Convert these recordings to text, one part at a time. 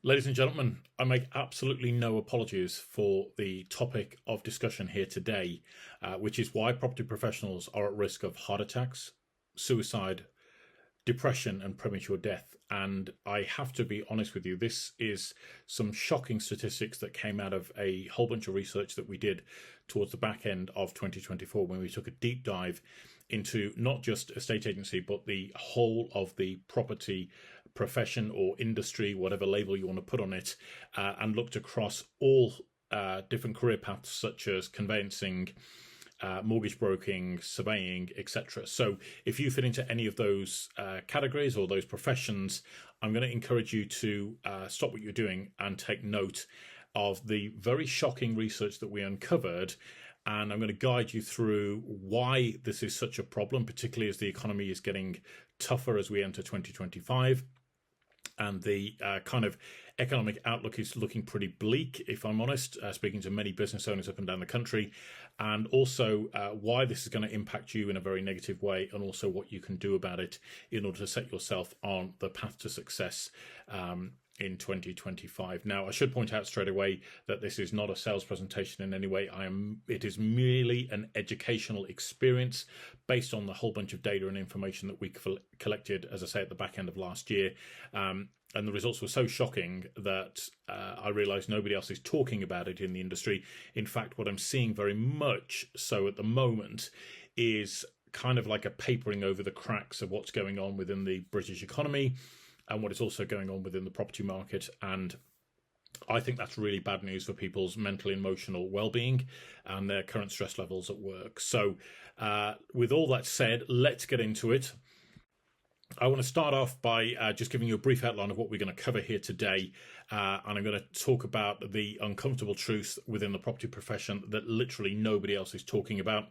Ladies and gentlemen, I make absolutely no apologies for the topic of discussion here today, which is why property professionals are at risk of heart attacks, suicide, depression, and premature death. And I have to be honest with you, this is some shocking statistics that came out of a whole bunch of research that we did towards the back end of 2024 when we took a deep dive into not just estate agency, but the whole of the property profession or industry, whatever label you want to put on it, and looked across all different career paths such as conveyancing, mortgage broking, surveying, etc. So if you fit into any of those categories or those professions, I'm going to encourage you to stop what you're doing and take note of the very shocking research that we uncovered. And I'm going to guide you through why this is such a problem, particularly as the economy is getting tougher as we enter 2025. And the kind of economic outlook is looking pretty bleak, if I'm honest, speaking to many business owners up and down the country, and also why this is going to impact you in a very negative way, and also what you can do about it in order to set yourself on the path to success in 2025. Now, I should point out straight away that this is not a sales presentation in any way. It is merely an educational experience based on the whole bunch of data and information that we collected, as I say, at the back end of last year. And the results were so shocking that I realized nobody else is talking about it in the industry. In fact, what I'm seeing very much so at the moment is kind of like a papering over the cracks of what's going on within the British economy and what is also going on within the property market. And I think that's really bad news for people's mental and emotional well-being and their current stress levels at work. So with all that said, let's get into it. I want to start off by just giving you a brief outline of what we're going to cover here today. And I'm going to talk about the uncomfortable truths within the property profession that literally nobody else is talking about.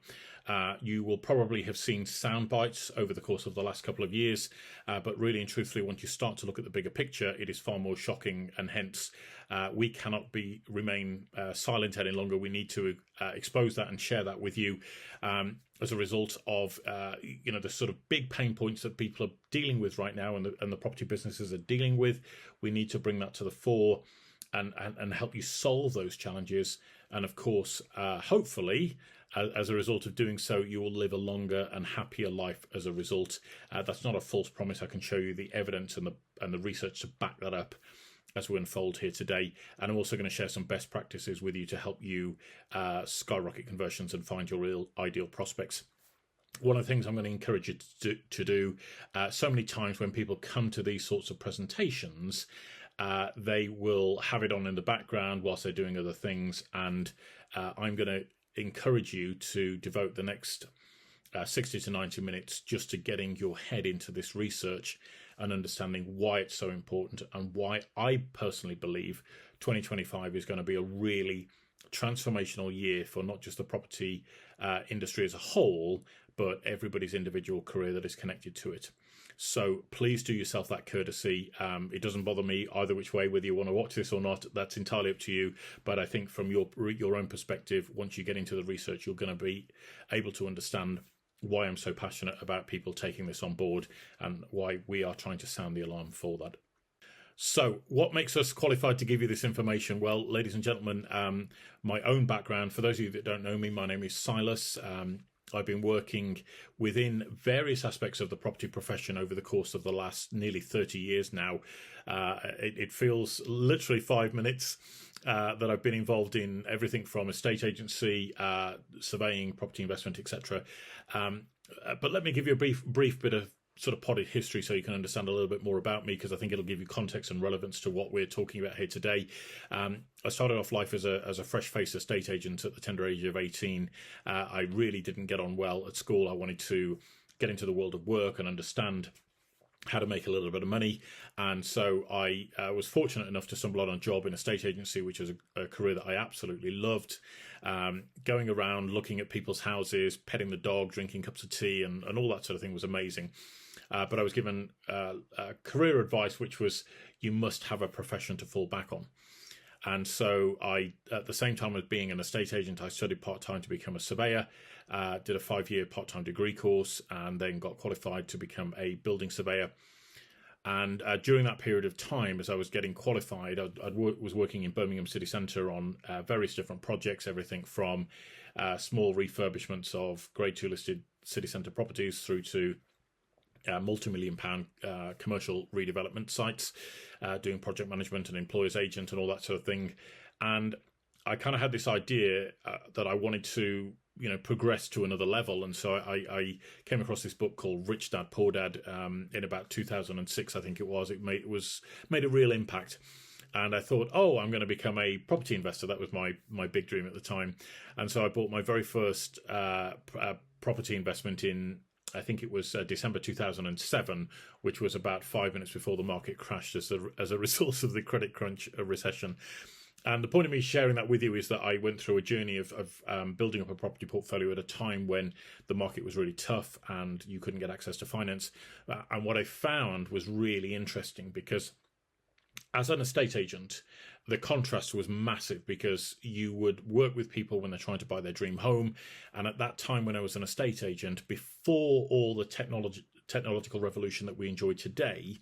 You will probably have seen sound bites over the course of the last couple of years, but really and truthfully, once you start to look at the bigger picture, it is far more shocking, and hence we cannot remain silent any longer. We need to expose that and share that with you as a result of the sort of big pain points that people are dealing with right now, and the property businesses are dealing with. We need to bring that to the fore and help you solve those challenges. And of course, hopefully, as a result of doing so, you will live a longer and happier life as a result. That's not a false promise. I can show you the evidence and the research to back that up as we unfold here today. And I'm also going to share some best practices with you to help you skyrocket conversions and find your real ideal prospects. One of the things I'm going to encourage you to do so many times when people come to these sorts of presentations, they will have it on in the background whilst they're doing other things. And I'm going to encourage you to devote the next 60 to 90 minutes just to getting your head into this research and understanding why it's so important, and why I personally believe 2025 is going to be a really transformational year for not just the property industry as a whole, but everybody's individual career that is connected to it. So please do yourself that courtesy. It doesn't bother me either which way, whether you want to watch this or not. That's entirely up to you. But I think from your own perspective, once you get into the research, you're going to be able to understand why I'm so passionate about people taking this on board, and why we are trying to sound the alarm for that. So what makes us qualified to give you this information? Well, ladies and gentlemen, my own background, for those of you that don't know me, my name is Silas. I've been working within various aspects of the property profession over the course of the last nearly 30 years now. It feels literally 5 minutes that I've been involved in everything from estate agency, surveying, property investment, etc. But let me give you a brief bit of sort of potted history so you can understand a little bit more about me, because I think it'll give you context and relevance to what we're talking about here today. I started off life as a fresh-faced estate agent at the tender age of 18. I really didn't get on well at school. I wanted to get into the world of work and understand how to make a little bit of money, and so I was fortunate enough to stumble on a job in a estate agency, which was a career that I absolutely loved. Going around looking at people's houses, petting the dog, drinking cups of tea, and all that sort of thing was amazing. But I was given career advice, which was you must have a profession to fall back on. And so I, at the same time as being an estate agent, I studied part-time to become a surveyor, did a 5-year part-time degree course, and then got qualified to become a building surveyor. And during that period of time, as I was getting qualified, I was working in Birmingham city centre on various different projects, everything from small refurbishments of Grade 2 listed city centre properties through to multi-million-pound commercial redevelopment sites, doing project management and employer's agent and all that sort of thing. And I kind of had this idea that I wanted to progress to another level, and so I came across this book called Rich Dad Poor Dad in about 2006, I think it was. It made a real impact, and I thought, oh, I'm going to become a property investor. That was my big dream at the time, and so I bought my very first property investment in, I think it was December 2007, which was about 5 minutes before the market crashed as a result of the credit crunch recession. And the point of me sharing that with you is that I went through a journey of building up a property portfolio at a time when the market was really tough and you couldn't get access to finance. And what I found was really interesting, because as an estate agent, the contrast was massive, because you would work with people when they're trying to buy their dream home. And at that time when I was an estate agent, before all the technological revolution that we enjoy today,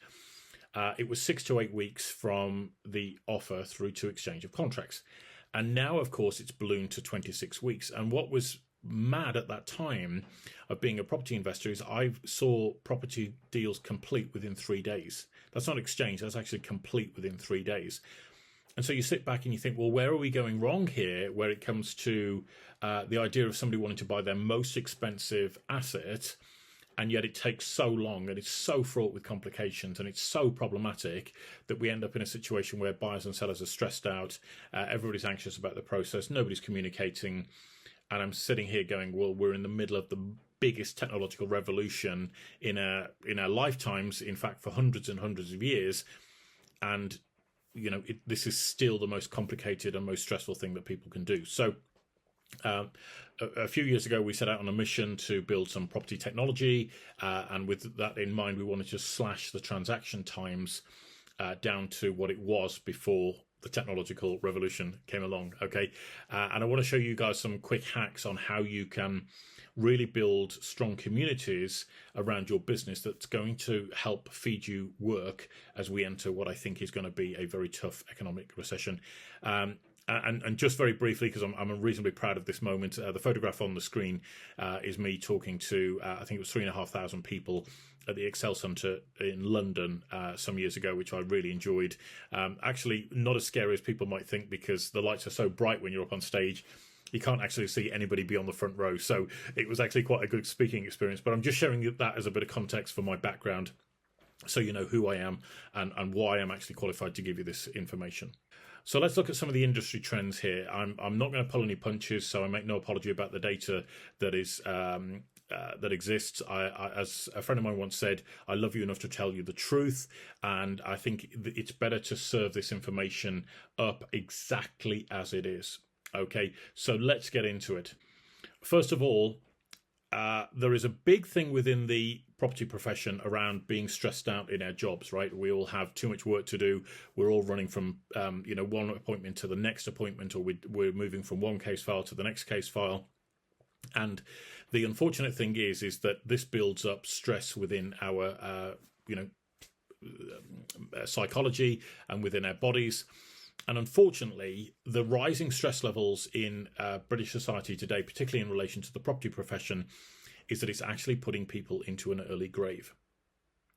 it was 6 to 8 weeks from the offer through to exchange of contracts. And now, of course, it's ballooned to 26 weeks. And what was mad at that time of being a property investor is I saw property deals complete within 3 days. That's not exchange, that's actually complete within 3 days. And so you sit back and you think, well, where are we going wrong here, where it comes to the idea of somebody wanting to buy their most expensive asset, and yet it takes so long, and it's so fraught with complications, and it's so problematic that we end up in a situation where buyers and sellers are stressed out, everybody's anxious about the process, nobody's communicating, and I'm sitting here going, well, we're in the middle of the biggest technological revolution in our lifetimes, in fact, for hundreds and hundreds of years, and this is still the most complicated and most stressful thing that people can do. So a few years ago, we set out on a mission to build some property technology, and with that in mind, we wanted to slash the transaction times down to what it was before the technological revolution came along. Okay, and I want to show you guys some quick hacks on how you can really build strong communities around your business that's going to help feed you work as we enter what I think is going to be a very tough economic recession. And just very briefly, because I'm reasonably proud of this moment, the photograph on the screen is me talking to, I think it was 3,500 people at the Excel Centre in London some years ago, which I really enjoyed. Actually, not as scary as people might think, because the lights are so bright when you're up on stage, you can't actually see anybody beyond the front row. So it was actually quite a good speaking experience. But I'm just sharing that as a bit of context for my background, so you know who I am and why I'm actually qualified to give you this information. So let's look at some of the industry trends here. I'm not going to pull any punches, so I make no apology about the data that is that exists. I, as a friend of mine once said, I love you enough to tell you the truth, and I think it's better to serve this information up exactly as it is. Okay, so let's get into it. First of all, there is a big thing within the property profession around being stressed out in our jobs, right? We all have too much work to do. We're all running from, one appointment to the next appointment, or we're moving from one case file to the next case file. And the unfortunate thing is that this builds up stress within our, psychology and within our bodies. And unfortunately, the rising stress levels in British society today, particularly in relation to the property profession, is that it's actually putting people into an early grave.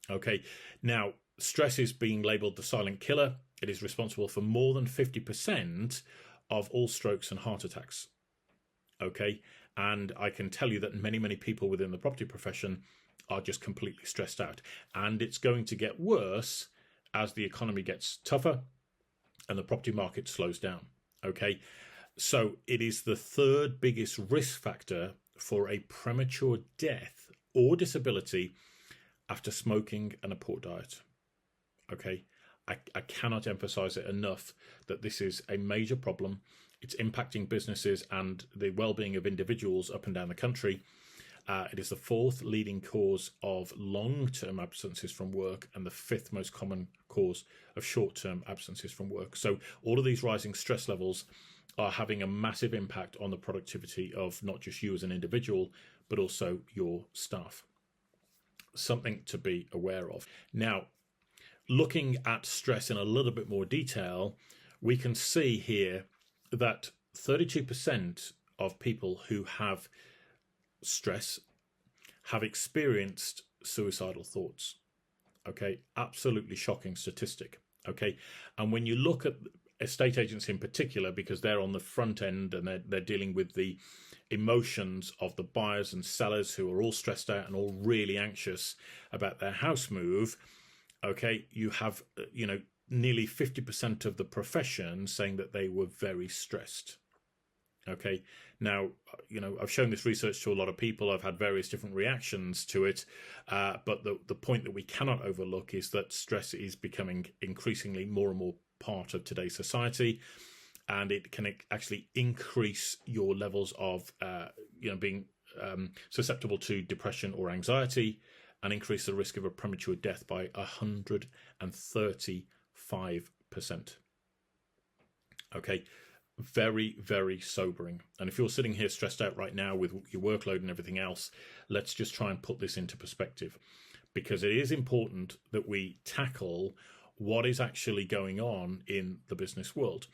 Okay, now, stress is being labelled the silent killer. It is responsible for more than 50% of all strokes and heart attacks. Okay, and I can tell you that many, many people within the property profession are just completely stressed out. And it's going to get worse as the economy gets tougher and the property market slows down. Okay, so it is the third biggest risk factor for a premature death or disability after smoking and a poor diet. Okay, I cannot emphasize it enough that this is a major problem. It's impacting businesses and the well-being of individuals up and down the country. It is the fourth leading cause of long-term absences from work and the fifth most common cause of short-term absences from work. So all of these rising stress levels are having a massive impact on the productivity of not just you as an individual, but also your staff. Something to be aware of. Now, looking at stress in a little bit more detail, we can see here that 32% of people who have stress have experienced suicidal thoughts. Okay, absolutely shocking statistic. Okay, and when you look at estate agents in particular, because they're on the front end and they're dealing with the emotions of the buyers and sellers who are all stressed out and all really anxious about their house move. Okay, you have, nearly 50% of the profession saying that they were very stressed. Okay, now, I've shown this research to a lot of people. I've had various different reactions to it. But the point that we cannot overlook is that stress is becoming increasingly more and more part of today's society. And it can actually increase your levels of, being susceptible to depression or anxiety, and increase the risk of a premature death by 135%. Okay, very, very sobering. And if you're sitting here stressed out right now with your workload and everything else, let's just try and put this into perspective, because it is important that we tackle what is actually going on in the business world.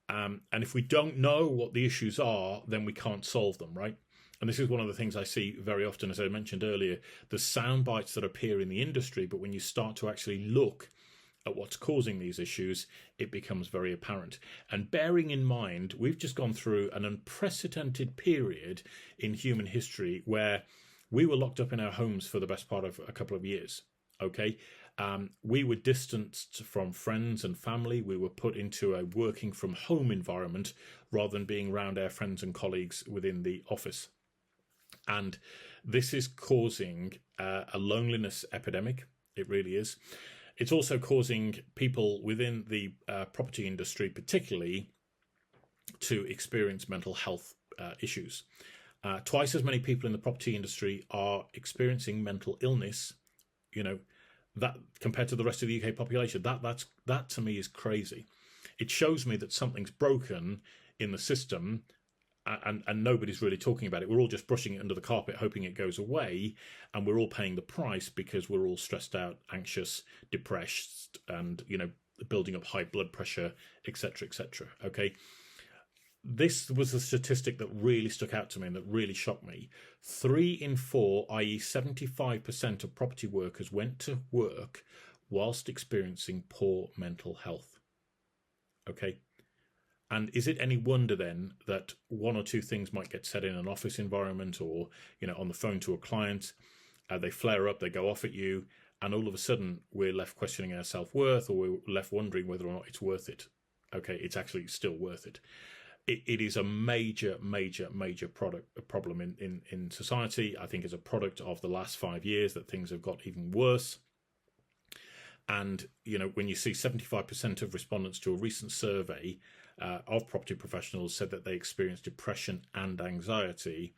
And if we don't know what the issues are, then we can't solve them, right? And this is one of the things I see very often, as I mentioned earlier, the sound bites that appear in the industry, but when you start to actually look at what's causing these issues, it becomes very apparent. And bearing in mind, we've just gone through an unprecedented period in human history where we were locked up in our homes for the best part of a couple of years, okay? We were distanced from friends and family. We were put into a working from home environment rather than being around our friends and colleagues within the office. And this is causing a loneliness epidemic. It really is. It's also causing people within the property industry, particularly, to experience mental health issues. Twice as many people in the property industry are experiencing mental illness, that compared to the rest of the UK population. That to me is crazy. It shows me that something's broken in the system, and nobody's really talking about it. We're all just brushing it under the carpet, hoping it goes away, and we're all paying the price because we're all stressed out, anxious, depressed, and building up high blood pressure, etc., etc. Okay. This was a statistic that really stuck out to me and that really shocked me. 3 in 4, i.e. 75% of property workers went to work whilst experiencing poor mental health. Okay. And is it any wonder then that one or two things might get said in an office environment or, on the phone to a client, they flare up, they go off at you, and all of a sudden we're left questioning our self-worth, or we're left wondering whether or not it's worth it. Okay, it's actually still worth it. It is a major, major, major problem in society. I think as a product of the last 5 years that things have got even worse. And, when you see 75% of respondents to a recent survey of property professionals said that they experienced depression and anxiety,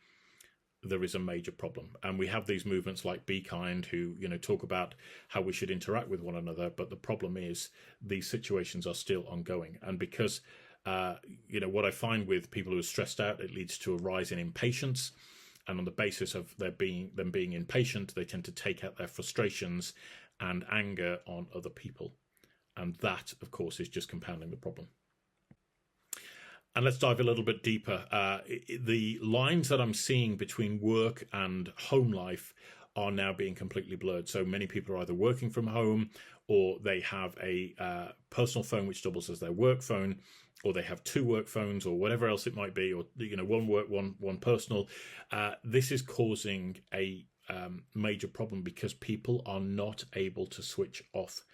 there is a major problem. And we have these movements like Be Kind who, talk about how we should interact with one another. But the problem is these situations are still ongoing. And because what I find with people who are stressed out, it leads to a rise in impatience. And on the basis of them being impatient, they tend to take out their frustrations and anger on other people. And that, of course, is just compounding the problem. And let's dive a little bit deeper. The lines that I'm seeing between work and home life are now being completely blurred. So many people are either working from home, or they have a personal phone which doubles as their work phone, or they have 2 work phones, or whatever else it might be, or one work, one personal. This is causing a major problem because people are not able to switch off.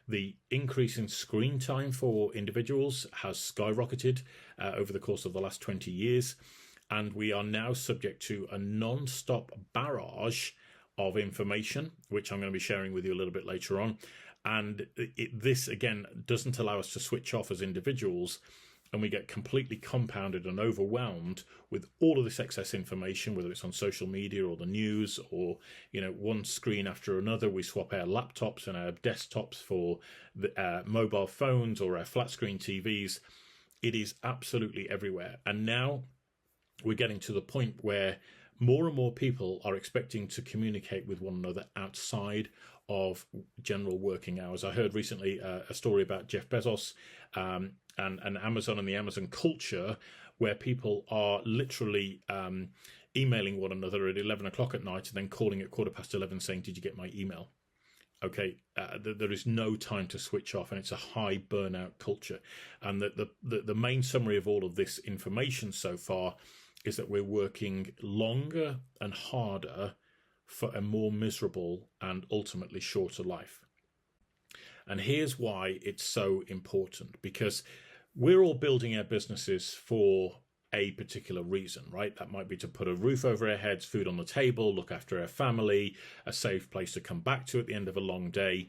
The increase in screen time for individuals has skyrocketed over the course of the last 20 years, and we are now subject to a non-stop barrage of information, which I'm going to be sharing with you a little bit later on. And this, again, doesn't allow us to switch off as individuals, and we get completely compounded and overwhelmed with all of this excess information, whether it's on social media or the news or, one screen after another. We swap our laptops and our desktops for the mobile phones or our flat screen TVs. It is absolutely everywhere. And now we're getting to the point where more and more people are expecting to communicate with one another outside of general working hours. I heard recently a story about Jeff Bezos and Amazon and the Amazon culture, where people are literally emailing one another at 11 o'clock at night and then calling at 11:15 saying, "Did you get my email?" Okay, there is no time to switch off, and it's a high burnout culture. And the main summary of all of this information so far is that we're working longer and harder for a more miserable and ultimately shorter life. And here's why it's so important, because we're all building our businesses for a particular reason, right? That might be to put a roof over our heads, food on the table, look after our family, a safe place to come back to at the end of a long day.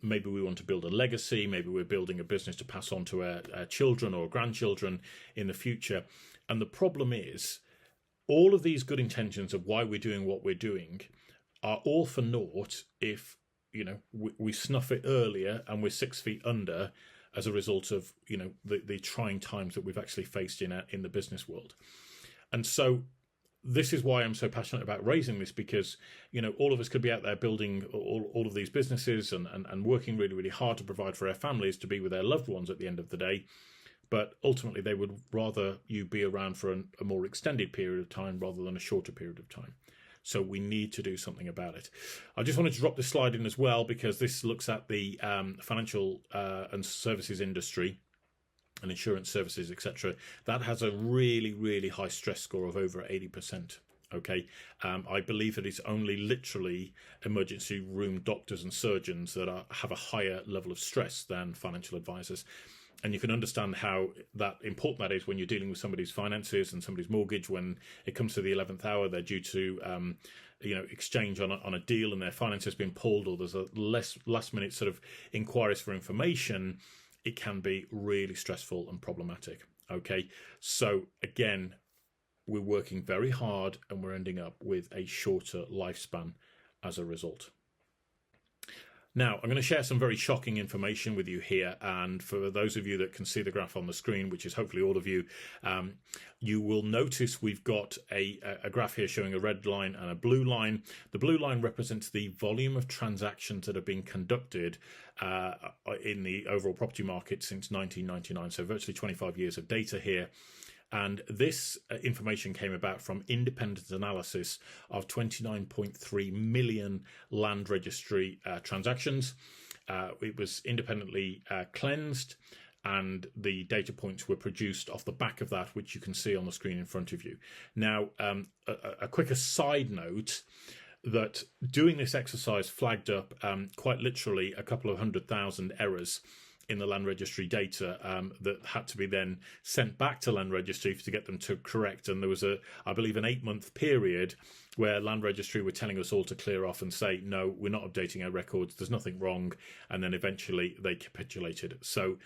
Maybe we want to build a legacy. Maybe we're building a business to pass on to our children or grandchildren in the future. And the problem is, all of these good intentions of why we're doing what we're doing are all for naught if, we snuff it earlier and we're 6 feet under as a result of, the trying times that we've actually faced in the business world. And so this is why I'm so passionate about raising this, because, all of us could be out there building all of these businesses and working really, really hard to provide for our families, to be with their loved ones at the end of the day. But ultimately, they would rather you be around for a more extended period of time rather than a shorter period of time. So we need to do something about it. I just wanted to drop this slide in as well, because this looks at the financial and services industry and insurance services, etc. That has a really, really high stress score of over 80%. Okay, I believe that it's only literally emergency room doctors and surgeons that have a higher level of stress than financial advisors. And you can understand how important that is when you're dealing with somebody's finances and somebody's mortgage. When it comes to the 11th hour, they're due to, exchange on a deal, and their finance has been pulled, or there's a last minute sort of inquiries for information. It can be really stressful and problematic. Okay, so again, we're working very hard, and we're ending up with a shorter lifespan as a result. Now, I'm going to share some very shocking information with you here, and for those of you that can see the graph on the screen, which is hopefully all of you, you will notice we've got a graph here showing a red line and a blue line. The blue line represents the volume of transactions that have been conducted in the overall property market since 1999, so virtually 25 years of data here. And this information came about from independent analysis of 29.3 million land registry transactions. It was independently cleansed, and the data points were produced off the back of that, which you can see on the screen in front of you. Now, a quick aside note, that doing this exercise flagged up quite literally a couple of 100,000 errors in the land registry data that had to be then sent back to land registry to get them to correct. And there was I believe an 8-month period where land registry were telling us all to clear off and say, no, we're not updating our records, there's nothing wrong. And then eventually they capitulated. So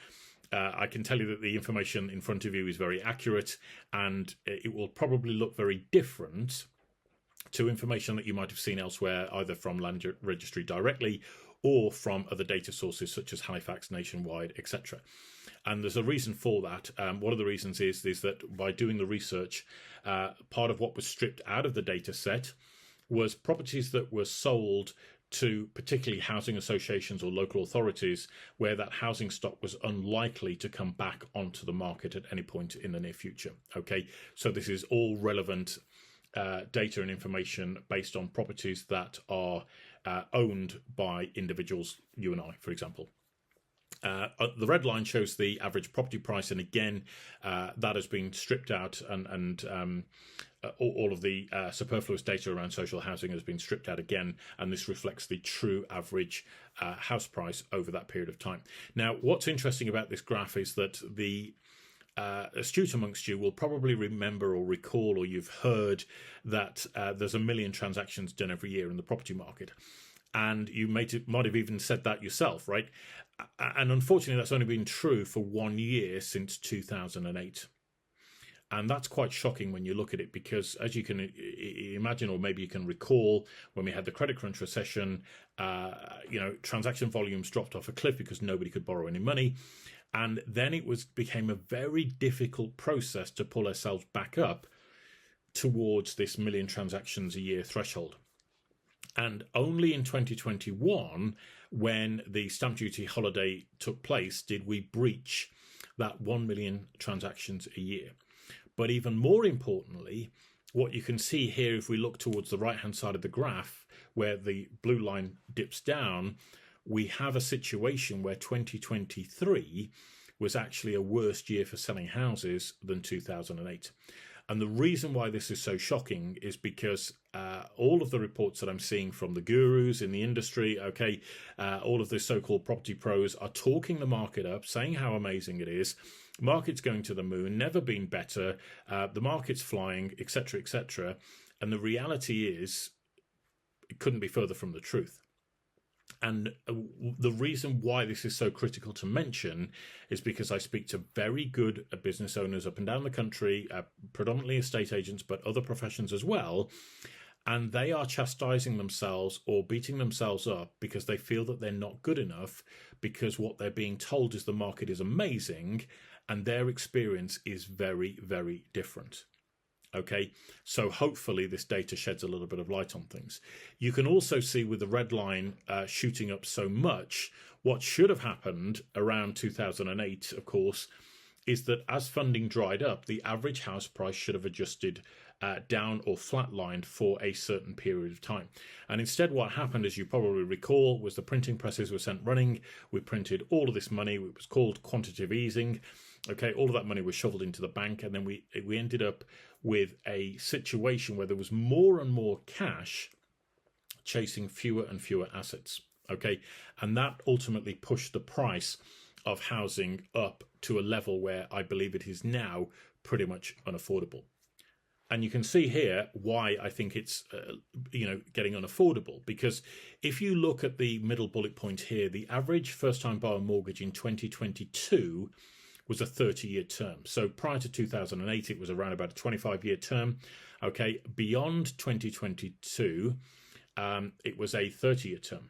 I can tell you that the information in front of you is very accurate, and it will probably look very different to information that you might have seen elsewhere, either from land registry directly or from other data sources such as Halifax, Nationwide, etc. And there's a reason for that. One of the reasons is that by doing the research, part of what was stripped out of the data set was properties that were sold to particularly housing associations or local authorities, where that housing stock was unlikely to come back onto the market at any point in the near future. Okay, so this is all relevant data and information based on properties that are owned by individuals, you and I, for example. The red line shows the average property price, and again, that has been stripped out, and all of the superfluous data around social housing has been stripped out again, and this reflects the true average house price over that period of time. Now, what's interesting about this graph is that the astute amongst you will probably remember or recall, or you've heard that there's 1 million transactions done every year in the property market. And you might have even said that yourself, right? And unfortunately, that's only been true for 1 year since 2008. And that's quite shocking when you look at it, because as you can imagine, or maybe you can recall, when we had the credit crunch recession, transaction volumes dropped off a cliff because nobody could borrow any money. And then it became a very difficult process to pull ourselves back up towards this 1 million transactions a year threshold. And only in 2021, when the stamp duty holiday took place, did we breach that 1 million transactions a year. But even more importantly, what you can see here, if we look towards the right-hand side of the graph, where the blue line dips down, we have a situation where 2023 was actually a worse year for selling houses than 2008. And the reason why this is so shocking is because all of the reports that I'm seeing from the gurus in the industry, all of the so-called property pros are talking the market up, saying how amazing it is. Market's going to the moon, never been better. The market's flying, etc., etc. And the reality is, it couldn't be further from the truth. And the reason why this is so critical to mention is because I speak to very good business owners up and down the country, predominantly estate agents, but other professions as well. And they are chastising themselves or beating themselves up because they feel that they're not good enough, because what they're being told is the market is amazing and their experience is very, very different. Okay, so hopefully this data sheds a little bit of light on things. You can also see with the red line shooting up so much, what should have happened around 2008, of course, is that as funding dried up, the average house price should have adjusted down or flatlined for a certain period of time. And instead what happened, as you probably recall, was the printing presses were sent running. We printed all of this money. It was called quantitative easing. Okay, all of that money was shoveled into the bank, and then we ended up with a situation where there was more and more cash chasing fewer and fewer assets. Okay, and that ultimately pushed the price of housing up to a level where I believe it is now pretty much unaffordable. And you can see here why I think it's getting unaffordable, because if you look at the middle bullet point here, the average first-time buyer mortgage in 2022 was a 30-year term. So prior to 2008, it was around about a 25-year term. Okay, beyond 2022, it was a 30-year term.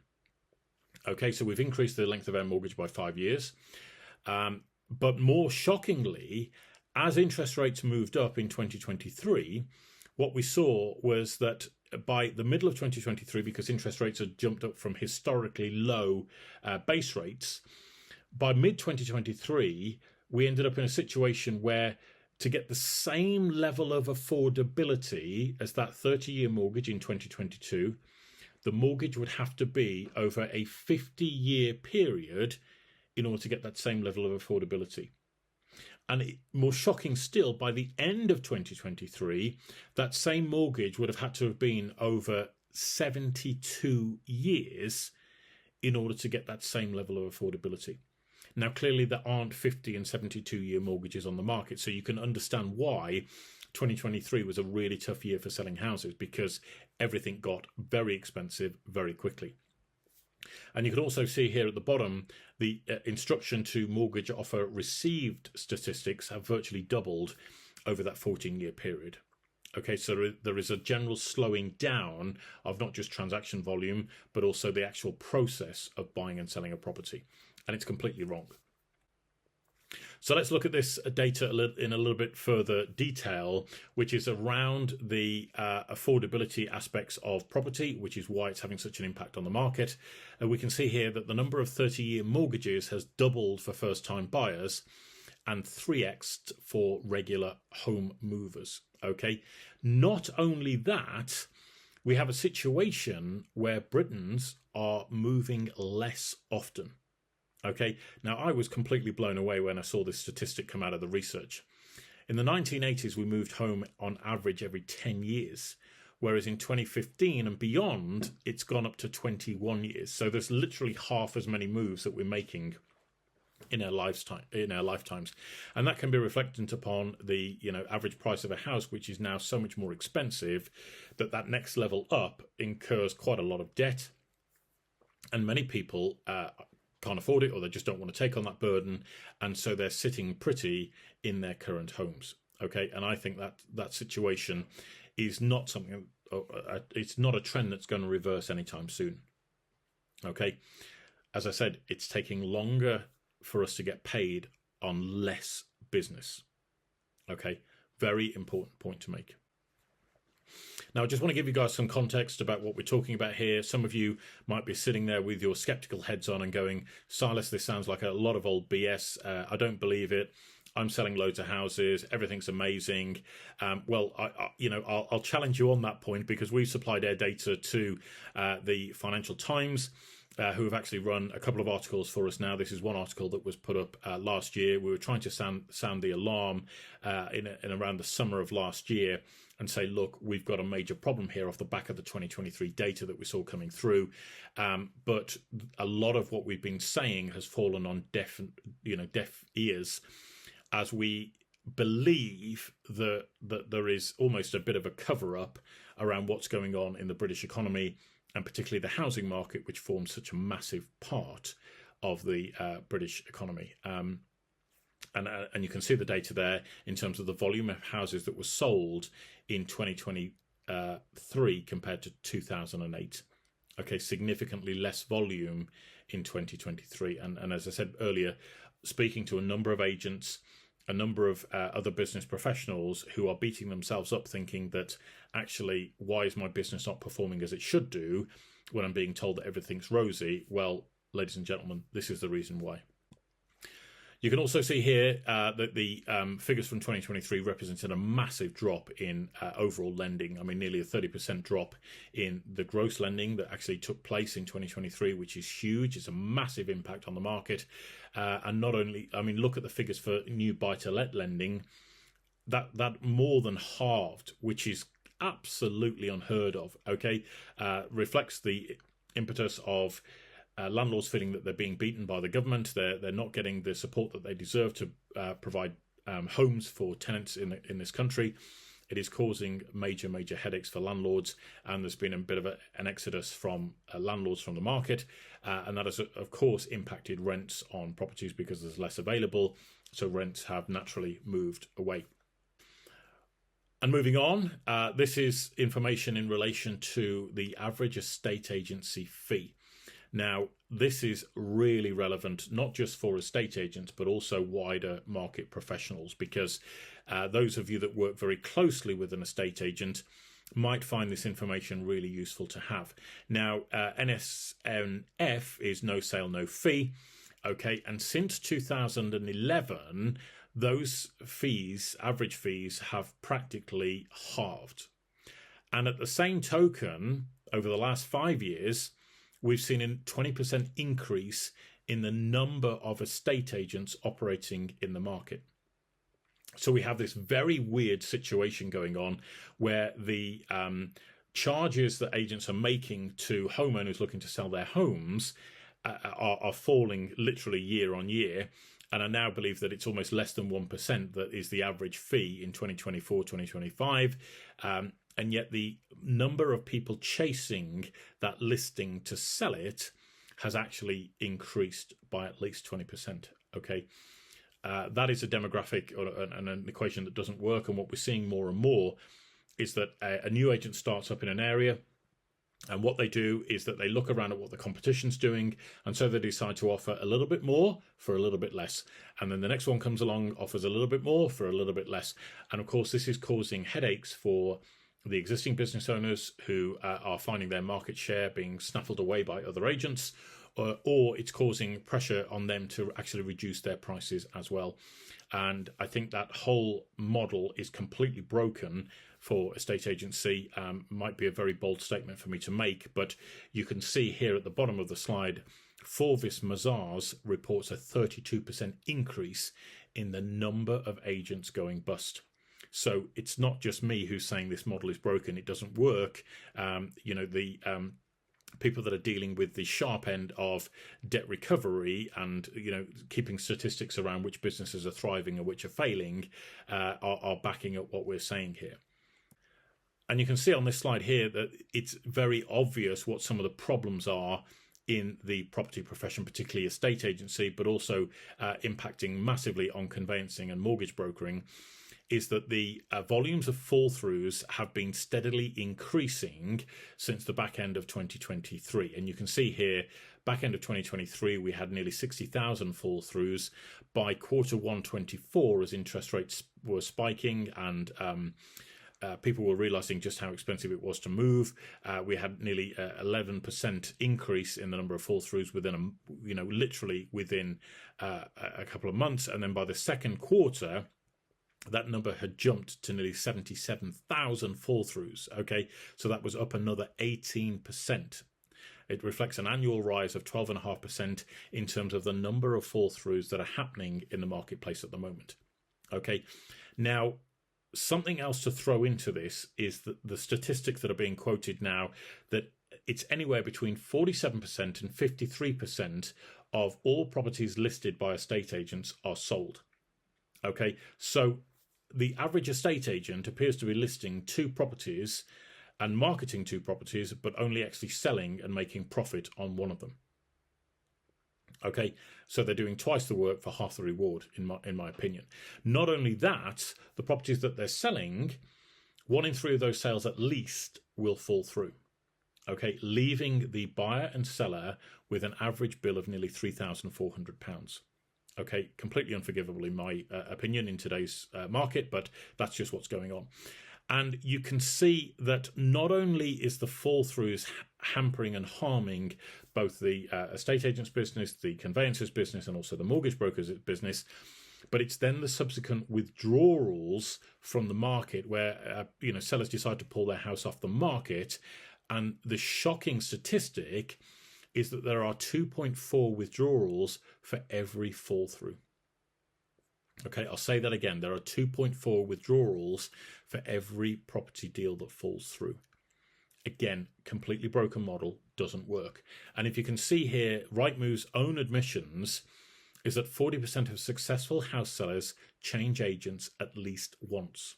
Okay, so we've increased the length of our mortgage by 5 years. But more shockingly, as interest rates moved up in 2023, what we saw was that by the middle of 2023, because interest rates had jumped up from historically low base rates, by mid-2023, we ended up in a situation where to get the same level of affordability as that 30-year mortgage in 2022, the mortgage would have to be over a 50-year period in order to get that same level of affordability. And more shocking still, by the end of 2023, that same mortgage would have had to have been over 72 years in order to get that same level of affordability. Now, clearly, there aren't 50 and 72-year mortgages on the market, so you can understand why 2023 was a really tough year for selling houses, because everything got very expensive very quickly. And you can also see here at the bottom, the instruction to mortgage offer received statistics have virtually doubled over that 14-year period. Okay, so there is a general slowing down of not just transaction volume, but also the actual process of buying and selling a property. And it's completely wrong. So let's look at this data in a little bit further detail, which is around the affordability aspects of property, which is why it's having such an impact on the market. We can see here that the number of 30-year mortgages has doubled for first-time buyers and 3x'd for regular home movers. Okay, not only that, we have a situation where Britons are moving less often. Okay, now I was completely blown away when I saw this statistic come out of the research. In the 1980s, we moved home on average every 10 years, whereas in 2015 and beyond, it's gone up to 21 years. So there's literally half as many moves that we're making in our lifetimes, and that can be reflected upon the average price of a house, which is now so much more expensive that next level up incurs quite a lot of debt, and many people can't afford it, or they just don't want to take on that burden, and so they're sitting pretty in their current homes. Okay, and I think that situation is not something. It's not a trend that's going to reverse anytime soon. Okay, as I said, it's taking longer for us to get paid on less business. Okay, very important point to make. Now, I just want to give you guys some context about what we're talking about here. Some of you might be sitting there with your skeptical heads on and going, Silas, this sounds like a lot of old BS. I don't believe it. I'm selling loads of houses. Everything's amazing. Well, I'll challenge you on that point, because we've supplied our data to the Financial Times, who have actually run a couple of articles for us now. This is one article that was put up last year. We were trying to sound the alarm in around the summer of last year and say, look, we've got a major problem here off the back of the 2023 data that we saw coming through. But a lot of what we've been saying has fallen on deaf ears, as we believe that there is almost a bit of a cover-up around what's going on in the British economy, and particularly the housing market, which forms such a massive part of the British economy. And you can see the data there in terms of the volume of houses that were sold in 2023 compared to 2008. Okay, significantly less volume in 2023. And as I said earlier, speaking to a number of agents, a number of other business professionals who are beating themselves up thinking that actually, why is my business not performing as it should do when I'm being told that everything's rosy? Well, ladies and gentlemen, this is the reason why. You can also see here that the figures from 2023 represented a massive drop in overall lending. I mean, nearly a 30% drop in the gross lending that actually took place in 2023, which is huge. It's a massive impact on the market. And not only, I mean, look at the figures for new buy-to-let lending. That more than halved, which is absolutely unheard of, okay? Reflects the impetus of landlords feeling that they're being beaten by the government. They're not getting the support that they deserve to provide homes for tenants in this country. It is causing major headaches for landlords, and there's been a bit of an exodus from landlords from the market, and that has of course impacted rents on properties because there's less available, so rents have naturally moved away. And moving on, this is information in relation to the average estate agency fee. Now, this is really relevant, not just for estate agents, but also wider market professionals, because those of you that work very closely with an estate agent might find this information really useful to have. Now, NSNF is no sale, no fee. Okay, and since 2011, those fees, average fees, have practically halved. And at the same token, over the last 5 years, we've seen a 20% increase in the number of estate agents operating in the market. So we have this very weird situation going on where the charges that agents are making to homeowners looking to sell their homes are falling literally year on year. And I now believe that it's almost less than 1% that is the average fee in 2024, 2025. And yet the number of people chasing that listing to sell it has actually increased by at least 20%. Okay, that is a demographic and an equation that doesn't work. And what we're seeing more and more is that a new agent starts up in an area, and what they do is that they look around at what the competition's doing, and so they decide to offer a little bit more for a little bit less. And then the next one comes along, offers a little bit more for a little bit less. And of course, this is causing headaches for the existing business owners who are finding their market share being snaffled away by other agents, or it's causing pressure on them to actually reduce their prices as well. And I think that whole model is completely broken for estate agency. Might be a very bold statement for me to make, but you can see here at the bottom of the slide, Forvis Mazars reports a 32% increase in the number of agents going bust. So it's not just me who's saying this model is broken, it doesn't work. People that are dealing with the sharp end of debt recovery and keeping statistics around which businesses are thriving and which are failing are backing up what we're saying here. And you can see on this slide here that it's very obvious what some of the problems are in the property profession, particularly estate agency, but also impacting massively on conveyancing and mortgage brokering, is that the volumes of fall-throughs have been steadily increasing since the back end of 2023. And you can see here, back end of 2023, we had nearly 60,000 fall-throughs. By quarter 1 24, as interest rates were spiking and people were realizing just how expensive it was to move. We had nearly 11% increase in the number of fall throughs within literally within a couple of months. And then by the second quarter, that number had jumped to nearly 77,000 fall throughs. Okay, so that was up another 18%. It reflects an annual rise of 12.5% in terms of the number of fall throughs that are happening in the marketplace at the moment. Okay, now something else to throw into this is that the statistics that are being quoted now, that it's anywhere between 47% and 53% of all properties listed by estate agents are sold. Okay, so the average estate agent appears to be listing 2 properties and marketing 2 properties, but only actually selling and making profit on one of them. Okay, so they're doing twice the work for half the reward, in my opinion. Not only that, the properties that they're selling, 1 in 3 of those sales at least will fall through. Okay, leaving the buyer and seller with an average bill of nearly £3,400. Okay, completely unforgivable in my opinion in today's market, but that's just what's going on. And you can see that not only is the fall throughs hampering and harming both the estate agent's business, the conveyancer's business, and also the mortgage broker's business, but it's then the subsequent withdrawals from the market where sellers decide to pull their house off the market. And the shocking statistic is that there are 2.4 withdrawals for every fall through. Okay, I'll say that again. There are 2.4 withdrawals for every property deal that falls through. Again, completely broken model, doesn't work. And if you can see here, Rightmove's own admissions is that 40% of successful house sellers change agents at least once.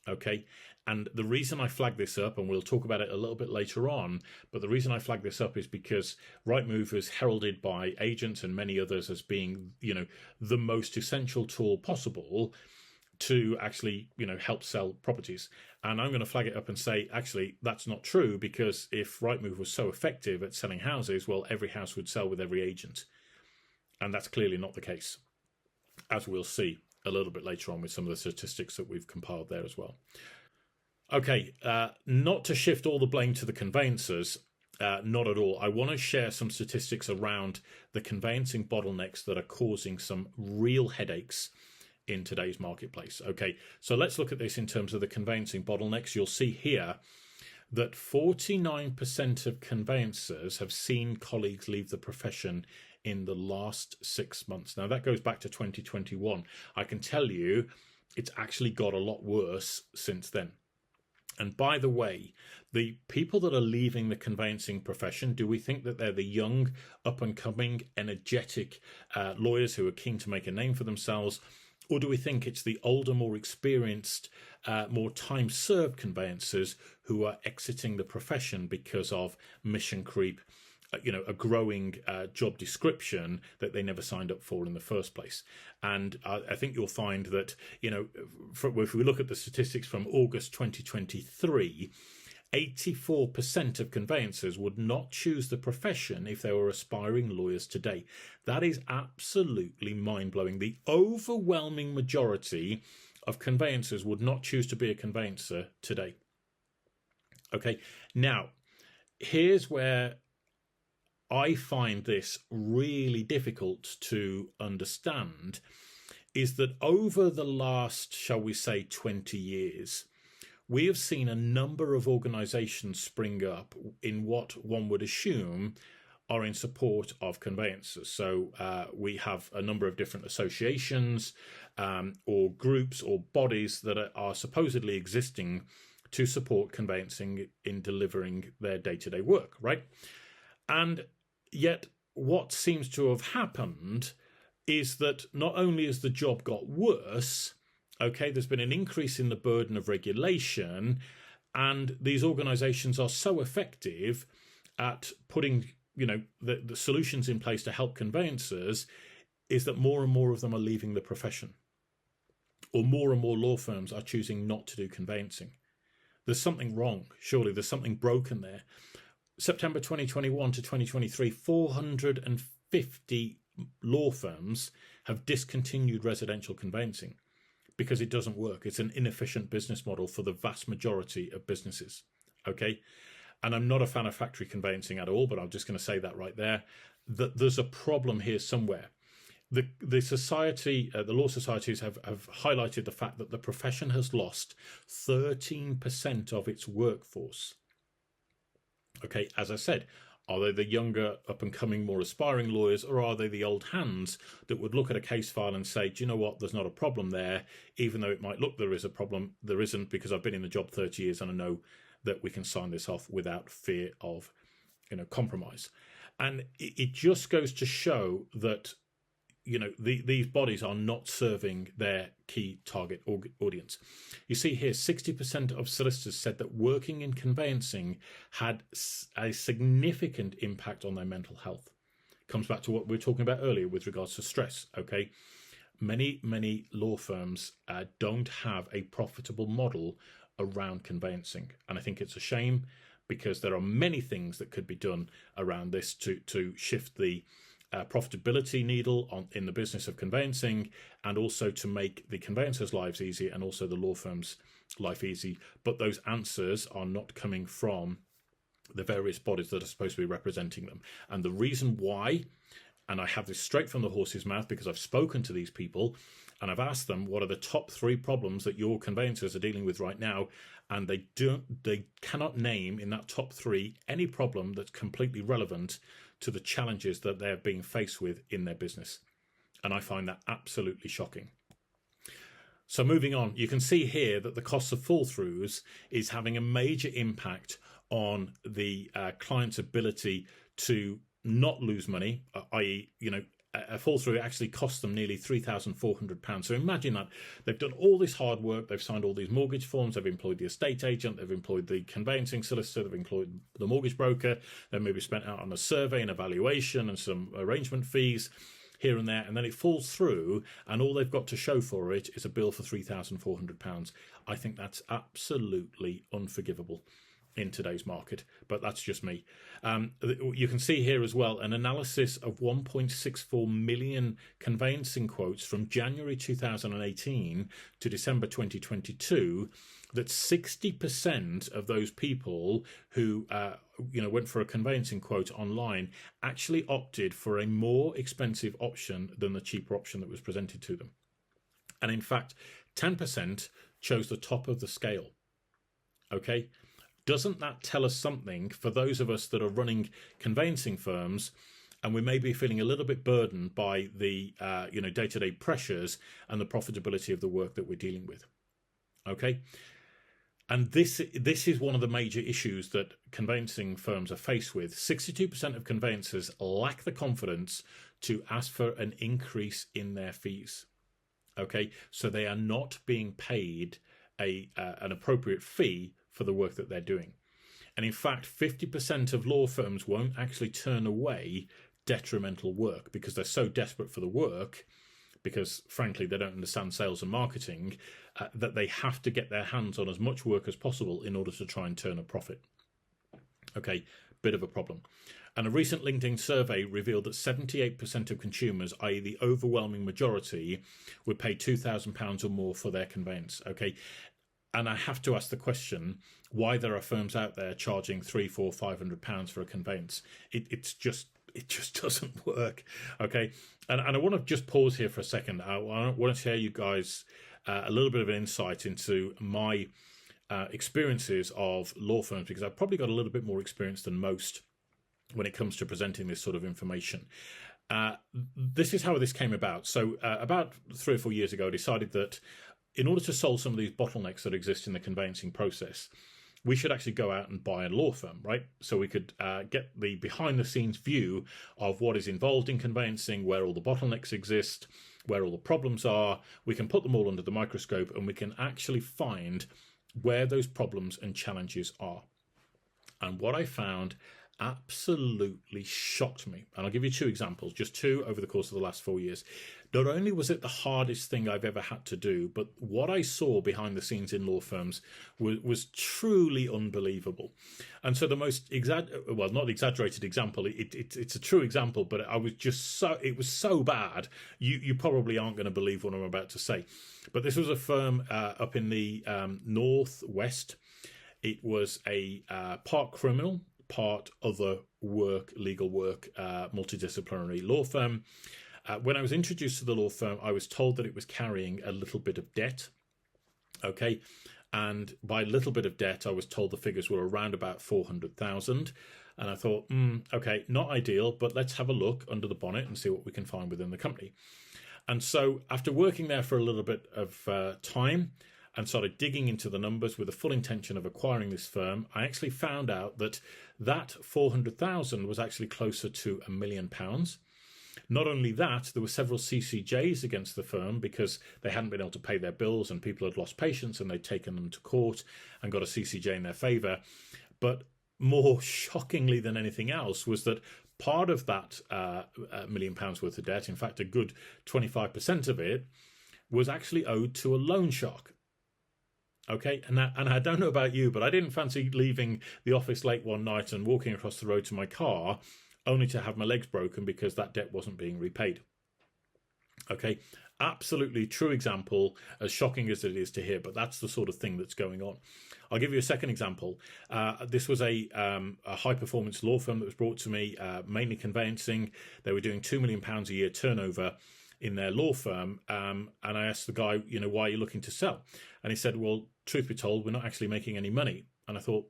Okay, and the reason I flag this up, and we'll talk about it a little bit later on, but the reason I flag this up is because Rightmove is heralded by agents and many others as being, the most essential tool possible to actually, help sell properties. And I'm going to flag it up and say, actually, that's not true, because if Rightmove was so effective at selling houses, well, every house would sell with every agent. And that's clearly not the case, as we'll see a little bit later on with some of the statistics that we've compiled there as well. Okay, not to shift all the blame to the conveyancers, not at all. I want to share some statistics around the conveyancing bottlenecks that are causing some real headaches in today's marketplace. Okay, so let's look at this in terms of the conveyancing bottlenecks. You'll see here that 49% of conveyancers have seen colleagues leave the profession in the last 6 months. Now, that goes back to 2021. I can tell you it's actually got a lot worse since then. And by the way, the people that are leaving the conveyancing profession, do we think that they're the young, up-and-coming, energetic lawyers who are keen to make a name for themselves? Or do we think it's the older, more experienced, more time-served conveyancers who are exiting the profession because of mission creep, a growing job description that they never signed up for in the first place? And I think you'll find that, if we look at the statistics from August 2023, 84% of conveyancers would not choose the profession if they were aspiring lawyers today. That is absolutely mind-blowing. The overwhelming majority of conveyancers would not choose to be a conveyancer today. Okay, now, here's where I find this really difficult to understand, is that over the last, shall we say, 20 years, we have seen a number of organisations spring up in what one would assume are in support of conveyancers. So we have a number of different associations or groups or bodies that are supposedly existing to support conveyancing in delivering their day-to-day work, right? And yet what seems to have happened is that not only has the job got worse, okay, there's been an increase in the burden of regulation, and these organisations are so effective at putting, the solutions in place to help conveyancers, is that more and more of them are leaving the profession, or more and more law firms are choosing not to do conveyancing. There's something wrong. Surely there's something broken there. September 2021 to 2023, 450 law firms have discontinued residential conveyancing because it doesn't work. It's an inefficient business model for the vast majority of businesses. Okay. And I'm not a fan of factory conveyancing at all, but I'm just going to say that right there, that there's a problem here somewhere. The society, the law societies have highlighted the fact that the profession has lost 13% of its workforce. Okay, as I said, are they the younger, up-and-coming, more aspiring lawyers, or are they the old hands that would look at a case file and say, do you know what, there's not a problem there, even though it might look there is a problem, there isn't, because I've been in the job 30 years and I know that we can sign this off without fear of, compromise. And it just goes to show that, these bodies are not serving their key target audience. You see here, 60% of solicitors said that working in conveyancing had a significant impact on their mental health. Comes back to what we were talking about earlier with regards to stress, okay? Many law firms don't have a profitable model around conveyancing. And I think it's a shame, because there are many things that could be done around this to shift the profitability needle in the business of conveyancing, and also to make the conveyancers' lives easy and also the law firm's life easy. But those answers are not coming from the various bodies that are supposed to be representing them. And the reason why, and I have this straight from the horse's mouth because I've spoken to these people and I've asked them what are the top 3 problems that your conveyancers are dealing with right now, and they cannot name in that top 3 any problem that's completely relevant to the challenges that they're being faced with in their business. And I find that absolutely shocking. So moving on, you can see here that the cost of fall-throughs is having a major impact on the client's ability to not lose money, i.e., a fall through actually costs them nearly £3,400. So imagine that they've done all this hard work, they've signed all these mortgage forms, they've employed the estate agent, they've employed the conveyancing solicitor, they've employed the mortgage broker, they've maybe spent out on a survey and evaluation and some arrangement fees here and there, and then it falls through and all they've got to show for it is a bill for £3,400. I think that's absolutely unforgivable in today's market, but that's just me. You can see here as well an analysis of 1.64 million conveyancing quotes from January 2018 to December 2022, that 60% of those people who went for a conveyancing quote online actually opted for a more expensive option than the cheaper option that was presented to them. And in fact, 10% chose the top of the scale. Okay? Doesn't that tell us something for those of us that are running conveyancing firms and we may be feeling a little bit burdened by the day-to-day pressures and the profitability of the work that we're dealing with? Okay, and this is one of the major issues that conveyancing firms are faced with. 62% of conveyancers lack the confidence to ask for an increase in their fees. Okay, so they are not being paid an appropriate fee for the work that they're doing. And in fact, 50% of law firms won't actually turn away detrimental work because they're so desperate for the work, because frankly they don't understand sales and marketing, that they have to get their hands on as much work as possible in order to try and turn a profit. Okay, bit of a problem. And a recent LinkedIn survey revealed that 78% of consumers, i.e. the overwhelming majority, would pay £2,000 or more for their conveyance. Okay, and I have to ask the question why there are firms out there charging £300, £400, £500 for a conveyance. It just doesn't work. Okay, and I want to just pause here for a second. I want to share you guys a little bit of an insight into my experiences of law firms, because I've probably got a little bit more experience than most when it comes to presenting this sort of information. This is how this came about. So about 3 or 4 years ago, I decided that in order to solve some of these bottlenecks that exist in the conveyancing process, we should actually go out and buy a law firm, right? So we could get the behind-the-scenes view of what is involved in conveyancing, where all the bottlenecks exist, where all the problems are. We can put them all under the microscope and we can actually find where those problems and challenges are. And what I found absolutely shocked me. And I'll give you two examples, just two over the course of the last 4 years. Not only was it the hardest thing I've ever had to do, but what I saw behind the scenes in law firms was truly unbelievable. And so the most not exaggerated example, it's a true example, but it was so bad, you probably aren't going to believe what I'm about to say. But this was a firm up in the northwest. It was a part criminal, part other work, legal work, multidisciplinary law firm. When I was introduced to the law firm, I was told that it was carrying a little bit of debt. Okay. And by a little bit of debt, I was told the figures were around about 400,000. And I thought, okay, not ideal, but let's have a look under the bonnet and see what we can find within the company. And so after working there for a little bit of time and started digging into the numbers with the full intention of acquiring this firm, I actually found out that 400,000 was actually closer to £1 million. Not only that, there were several CCJs against the firm because they hadn't been able to pay their bills and people had lost patience and they'd taken them to court and got a CCJ in their favour. But more shockingly than anything else was that part of that £1 million worth of debt, in fact, a good 25% of it, was actually owed to a loan shark. Okay, and I don't know about you, but I didn't fancy leaving the office late one night and walking across the road to my car only to have my legs broken because that debt wasn't being repaid. Okay, absolutely true example, as shocking as it is to hear, but that's the sort of thing that's going on. I'll give you a second example. This was a high-performance law firm that was brought to me, mainly conveyancing. They were doing £2 million a year turnover in their law firm, and I asked the guy, why are you looking to sell? And he said, well, truth be told, we're not actually making any money. And I thought,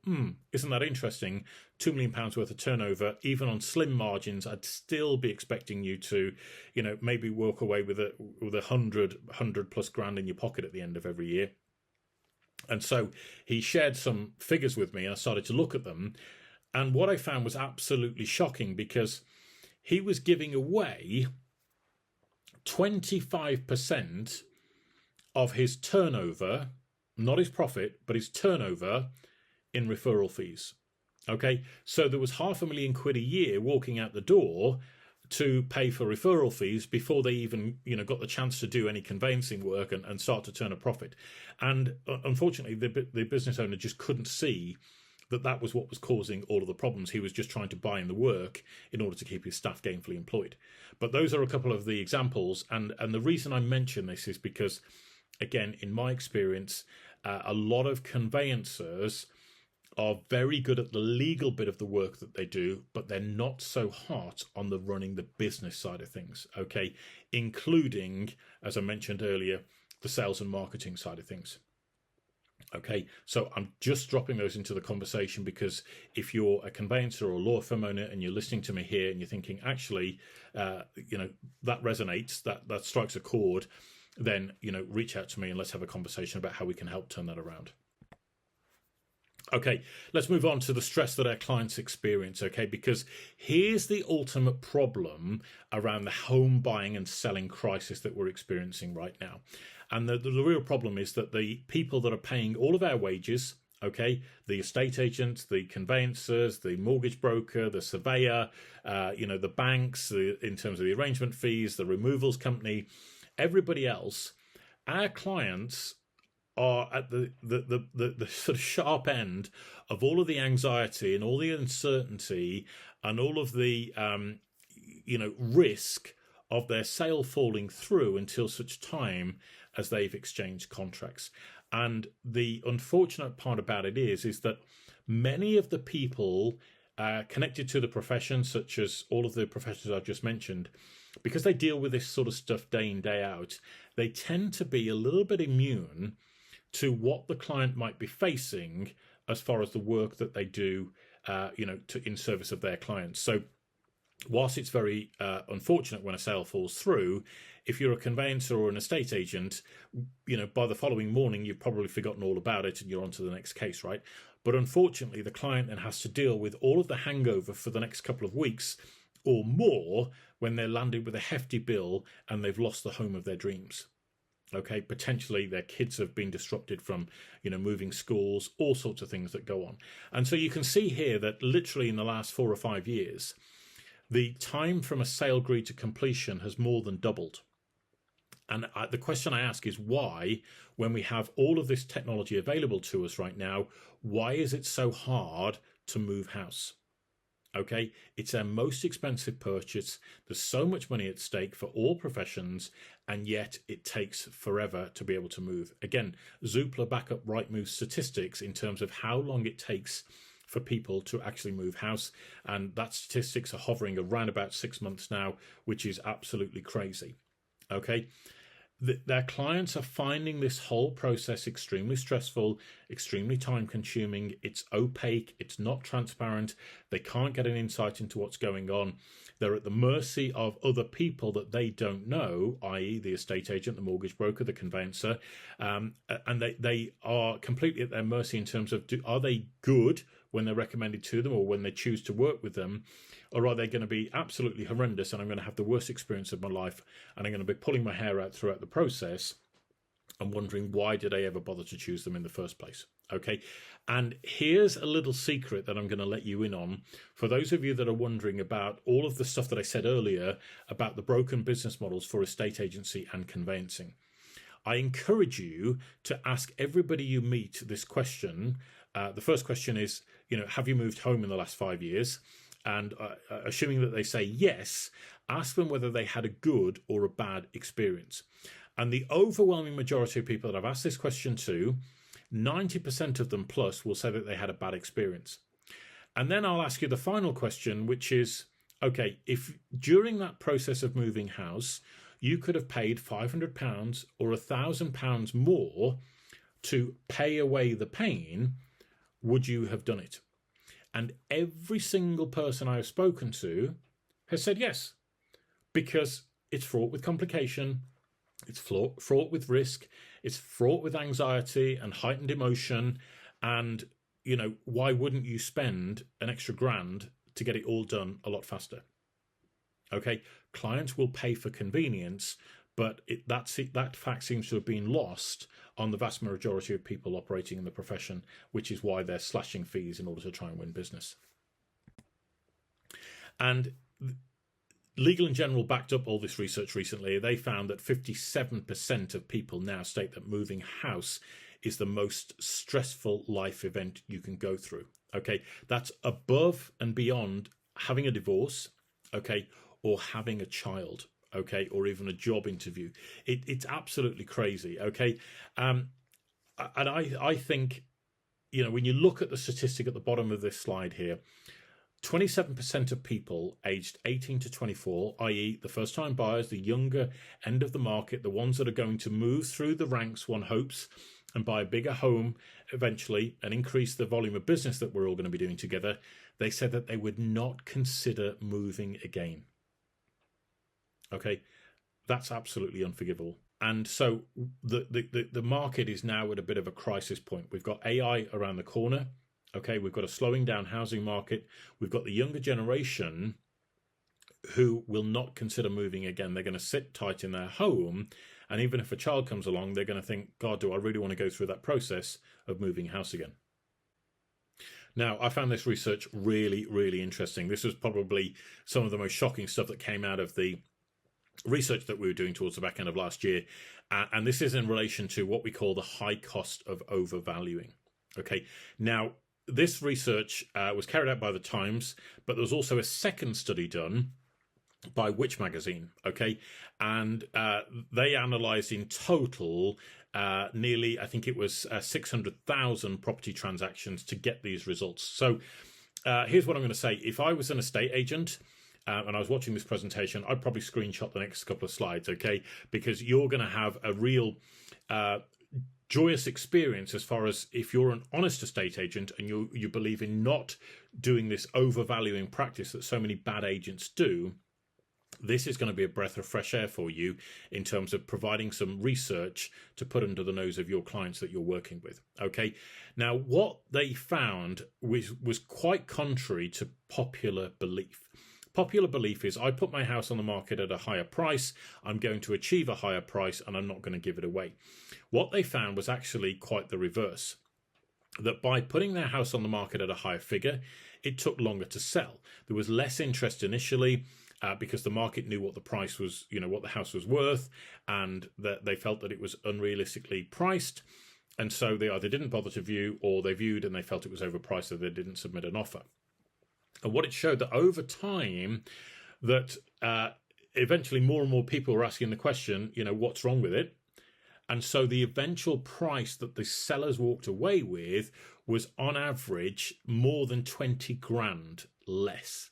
isn't that interesting? £2 million worth of turnover, even on slim margins, I'd still be expecting you to, maybe walk away with a 100 plus grand in your pocket at the end of every year. And so he shared some figures with me and I started to look at them. And what I found was absolutely shocking because he was giving away 25% of his turnover, not his profit, but his turnover in referral fees. Okay, so there was £500,000 a year walking out the door to pay for referral fees before they even got the chance to do any conveyancing work and start to turn a profit. And unfortunately the business owner just couldn't see that was what was causing all of the problems. He was just trying to buy in the work in order to keep his staff gainfully employed. But those are a couple of the examples, and the reason I mention this is because, again, in my experience, a lot of conveyancers are very good at the legal bit of the work that they do, but they're not so hot on the running the business side of things, okay, including, as I mentioned earlier, the sales and marketing side of things. Okay, so I'm just dropping those into the conversation because if you're a conveyancer or a law firm owner and you're listening to me here and you're thinking, actually, that resonates, that strikes a chord, then, reach out to me and let's have a conversation about how we can help turn that around. Okay, let's move on to the stress that our clients experience, okay, because here's the ultimate problem around the home buying and selling crisis that we're experiencing right now. And the real problem is that the people that are paying all of our wages, okay, the estate agents, the conveyancers, the mortgage broker, the surveyor, the banks, in terms of the arrangement fees, the removals company, everybody else, our clients are at the sort of sharp end of all of the anxiety and all the uncertainty and all of the risk of their sale falling through until such time as they've exchanged contracts. And the unfortunate part about it is that many of the people connected to the profession, such as all of the professions I've just mentioned, because they deal with this sort of stuff day in, day out, they tend to be a little bit immune to what the client might be facing as far as the work that they do, in service of their clients. So whilst it's very unfortunate when a sale falls through, if you're a conveyancer or an estate agent, by the following morning, you've probably forgotten all about it and you're on to the next case, right? But unfortunately, the client then has to deal with all of the hangover for the next couple of weeks or more when they're landed with a hefty bill and they've lost the home of their dreams. Okay, potentially their kids have been disrupted from, moving schools, all sorts of things that go on. And so you can see here that literally in the last 4 or 5 years, the time from a sale agreed to completion has more than doubled. And the question I ask is why, when we have all of this technology available to us right now, why is it so hard to move house? Okay, it's our most expensive purchase. There's so much money at stake for all professions, and yet it takes forever to be able to move. Again, Zoopla back up Rightmove's statistics in terms of how long it takes for people to actually move house, and that statistics are hovering around about 6 months now, which is absolutely crazy. Okay. Their clients are finding this whole process extremely stressful, extremely time consuming. It's opaque. It's not transparent. They can't get an insight into what's going on. They're at the mercy of other people that they don't know, i.e. the estate agent, the mortgage broker, the conveyancer. And they are completely at their mercy in terms of, are they good when they're recommended to them or when they choose to work with them? Or are they going to be absolutely horrendous and I'm going to have the worst experience of my life and I'm going to be pulling my hair out throughout the process and wondering why did I ever bother to choose them in the first place? Okay, and here's a little secret that I'm going to let you in on. For those of you that are wondering about all of the stuff that I said earlier about the broken business models for estate agency and conveyancing, I encourage you to ask everybody you meet this question. The first question is, have you moved home in the last 5 years? And assuming that they say yes, ask them whether they had a good or a bad experience. And the overwhelming majority of people that I've asked this question to, 90% of them plus will say that they had a bad experience. And then I'll ask you the final question, which is, okay, if during that process of moving house, you could have paid £500 or £1,000 more to pay away the pain, would you have done it? And every single person I have spoken to has said yes, because it's fraught with complication, it's fraught with risk, it's fraught with anxiety and heightened emotion. And, why wouldn't you spend an extra grand to get it all done a lot faster? Okay, clients will pay for convenience, but that fact seems to have been lost on the vast majority of people operating in the profession, which is why they're slashing fees in order to try and win business. And Legal & General backed up all this research recently. They found that 57% of people now state that moving house is the most stressful life event you can go through. Okay, that's above and beyond having a divorce, okay, or having a child. Okay, or even a job interview. It's absolutely crazy. Okay, and I think, when you look at the statistic at the bottom of this slide here, 27% of people aged 18 to 24, i.e. the first-time buyers, the younger end of the market, the ones that are going to move through the ranks, one hopes, and buy a bigger home eventually and increase the volume of business that we're all going to be doing together, they said that they would not consider moving again. Okay, that's absolutely unforgivable. And so the market is now at a bit of a crisis point. We've got AI around the corner. Okay, we've got a slowing down housing market. We've got the younger generation who will not consider moving again. They're going to sit tight in their home. And even if a child comes along, they're going to think, God, do I really want to go through that process of moving house again? Now, I found this research really, really interesting. This was probably some of the most shocking stuff that came out of the research that we were doing towards the back end of last year. And this is in relation to what we call the high cost of overvaluing. Okay, now this research was carried out by the Times, but there was also a second study done by Which magazine. Okay, and they analysed in total nearly, I think it was 600,000 property transactions to get these results. So here's what I'm going to say. If I was an estate agent, and I was watching this presentation, I'd probably screenshot the next couple of slides, okay? Because you're going to have a real joyous experience as far as if you're an honest estate agent and you believe in not doing this overvaluing practice that so many bad agents do. This is going to be a breath of fresh air for you in terms of providing some research to put under the nose of your clients that you're working with. Okay. Now, what they found was quite contrary to popular belief. Popular belief is I put my house on the market at a higher price, I'm going to achieve a higher price, and I'm not going to give it away. What they found was actually quite the reverse. That by putting their house on the market at a higher figure, it took longer to sell. There was less interest initially because the market knew what the price was, what the house was worth, and that they felt that it was unrealistically priced. And so they either didn't bother to view, or they viewed and they felt it was overpriced, so they didn't submit an offer. And what it showed that over time, that eventually more and more people were asking the question, what's wrong with it? And so the eventual price that the sellers walked away with was on average more than 20 grand less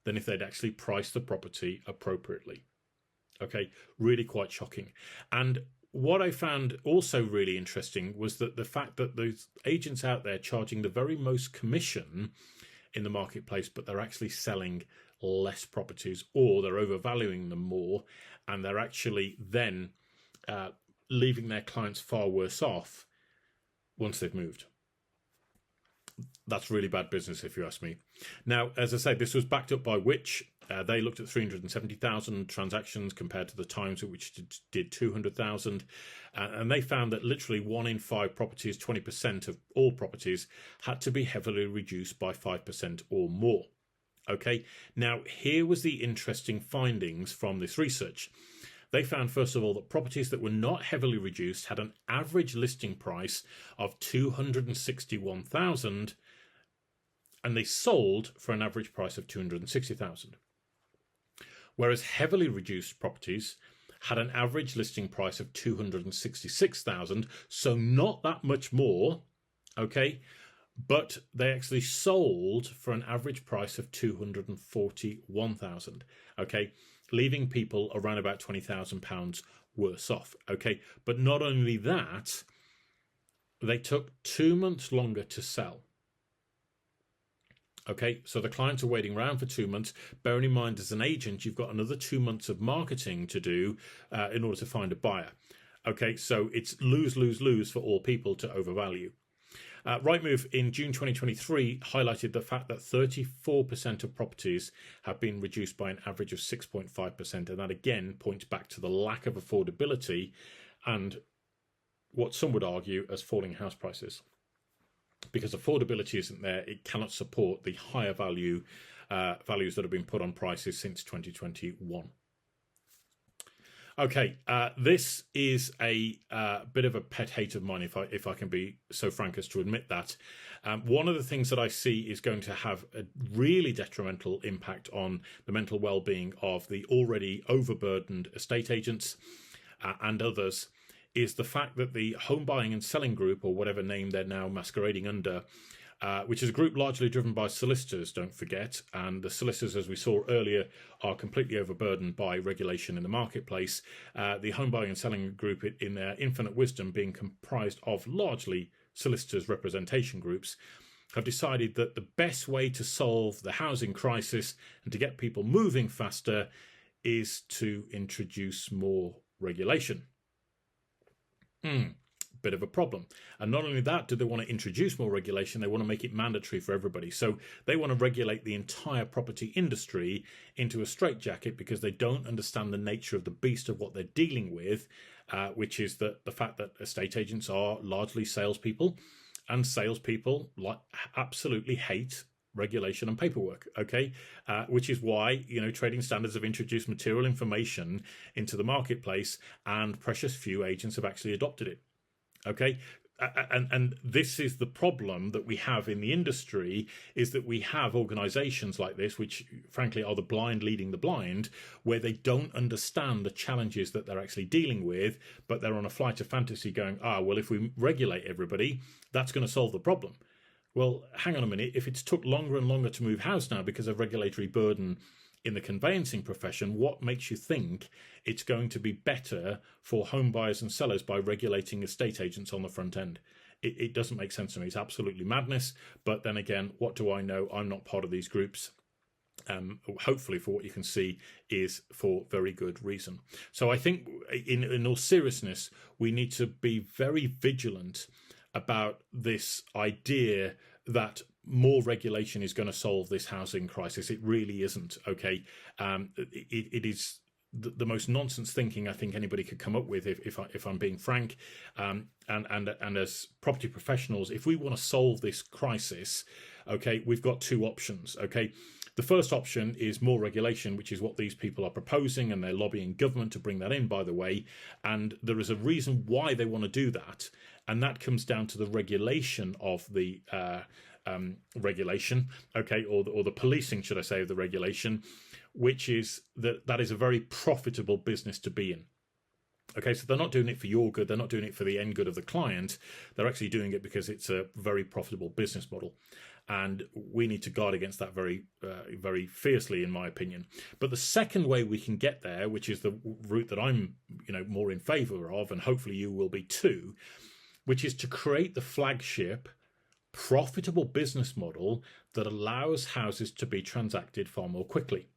than if they'd actually priced the property appropriately. Okay, really quite shocking. And what I found also really interesting was that the fact that those agents out there charging the very most commission in the marketplace, but they're actually selling less properties, or they're overvaluing them more, and they're actually then leaving their clients far worse off once they've moved. That's really bad business, if you ask me. Now, as I say, this was backed up by Which. They looked at 370,000 transactions compared to the Times, which did 200,000. And they found that literally 1 in 5 properties, 20% of all properties, had to be heavily reduced by 5% or more. Okay, now here was the interesting findings from this research. They found, first of all, that properties that were not heavily reduced had an average listing price of 261,000, and they sold for an average price of 260,000. Whereas heavily reduced properties had an average listing price of 266,000, so not that much more, okay, but they actually sold for an average price of 241,000, okay, leaving people around about £20,000 worse off, okay. But not only that, they took 2 months longer to sell. Okay, so the clients are waiting around for 2 months. Bearing in mind, as an agent, you've got another 2 months of marketing to do in order to find a buyer. Okay, so it's lose, lose, lose for all people to overvalue. Rightmove in June 2023 highlighted the fact that 34% of properties have been reduced by an average of 6.5%, and that again points back to the lack of affordability and what some would argue as falling house prices. Because affordability isn't there, it cannot support the higher values that have been put on prices since 2021. Okay, this is a bit of a pet hate of mine, if I can be so frank as to admit that. One of the things that I see is going to have a really detrimental impact on the mental well-being of the already overburdened estate agents and others is the fact that the home buying and selling group, or whatever name they're now masquerading under, which is a group largely driven by solicitors, don't forget, and the solicitors, as we saw earlier, are completely overburdened by regulation in the marketplace. The home buying and selling group, in their infinite wisdom, being comprised of largely solicitors' representation groups, have decided that the best way to solve the housing crisis and to get people moving faster is to introduce more regulation. Bit of a problem. And not only that, do they want to introduce more regulation, they want to make it mandatory for everybody. So they want to regulate the entire property industry into a straitjacket because they don't understand the nature of the beast of what they're dealing with, which is the fact that estate agents are largely salespeople, and salespeople absolutely hate regulation and paperwork, okay, which is why trading standards have introduced material information into the marketplace, and precious few agents have actually adopted it. Okay, and this is the problem that we have in the industry, is that we have organizations like this, which frankly are the blind leading the blind, where they don't understand the challenges that they're actually dealing with, but they're on a flight of fantasy going, well, if we regulate everybody, that's going to solve the problem. Well, hang on a minute. If it's took longer and longer to move house now because of regulatory burden in the conveyancing profession, what makes you think it's going to be better for home buyers and sellers by regulating estate agents on the front end? It doesn't make sense to me. It's absolutely madness. But then again, what do I know? I'm not part of these groups. Hopefully, for what you can see, is for very good reason. So I think in all seriousness, we need to be very vigilant about this idea that more regulation is going to solve this housing crisis. It really isn't. Okay, it is the most nonsense thinking I think anybody could come up with, if I'm being frank. And as property professionals, if we want to solve this crisis, okay, we've got two options. Okay, the first option is more regulation, which is what these people are proposing, and they're lobbying government to bring that in, by the way. And there is a reason why they want to do that, and that comes down to the regulation of the regulation, okay, or the policing, should I say, of the regulation, which is that is a very profitable business to be in. Okay, so they're not doing it for your good, they're not doing it for the end good of the client, they're actually doing it because it's a very profitable business model. And we need to guard against that very, very fiercely, in my opinion. But the second way we can get there, which is the route that I'm, more in favour of, and hopefully you will be too, which is to create the flagship profitable business model that allows houses to be transacted far more quickly.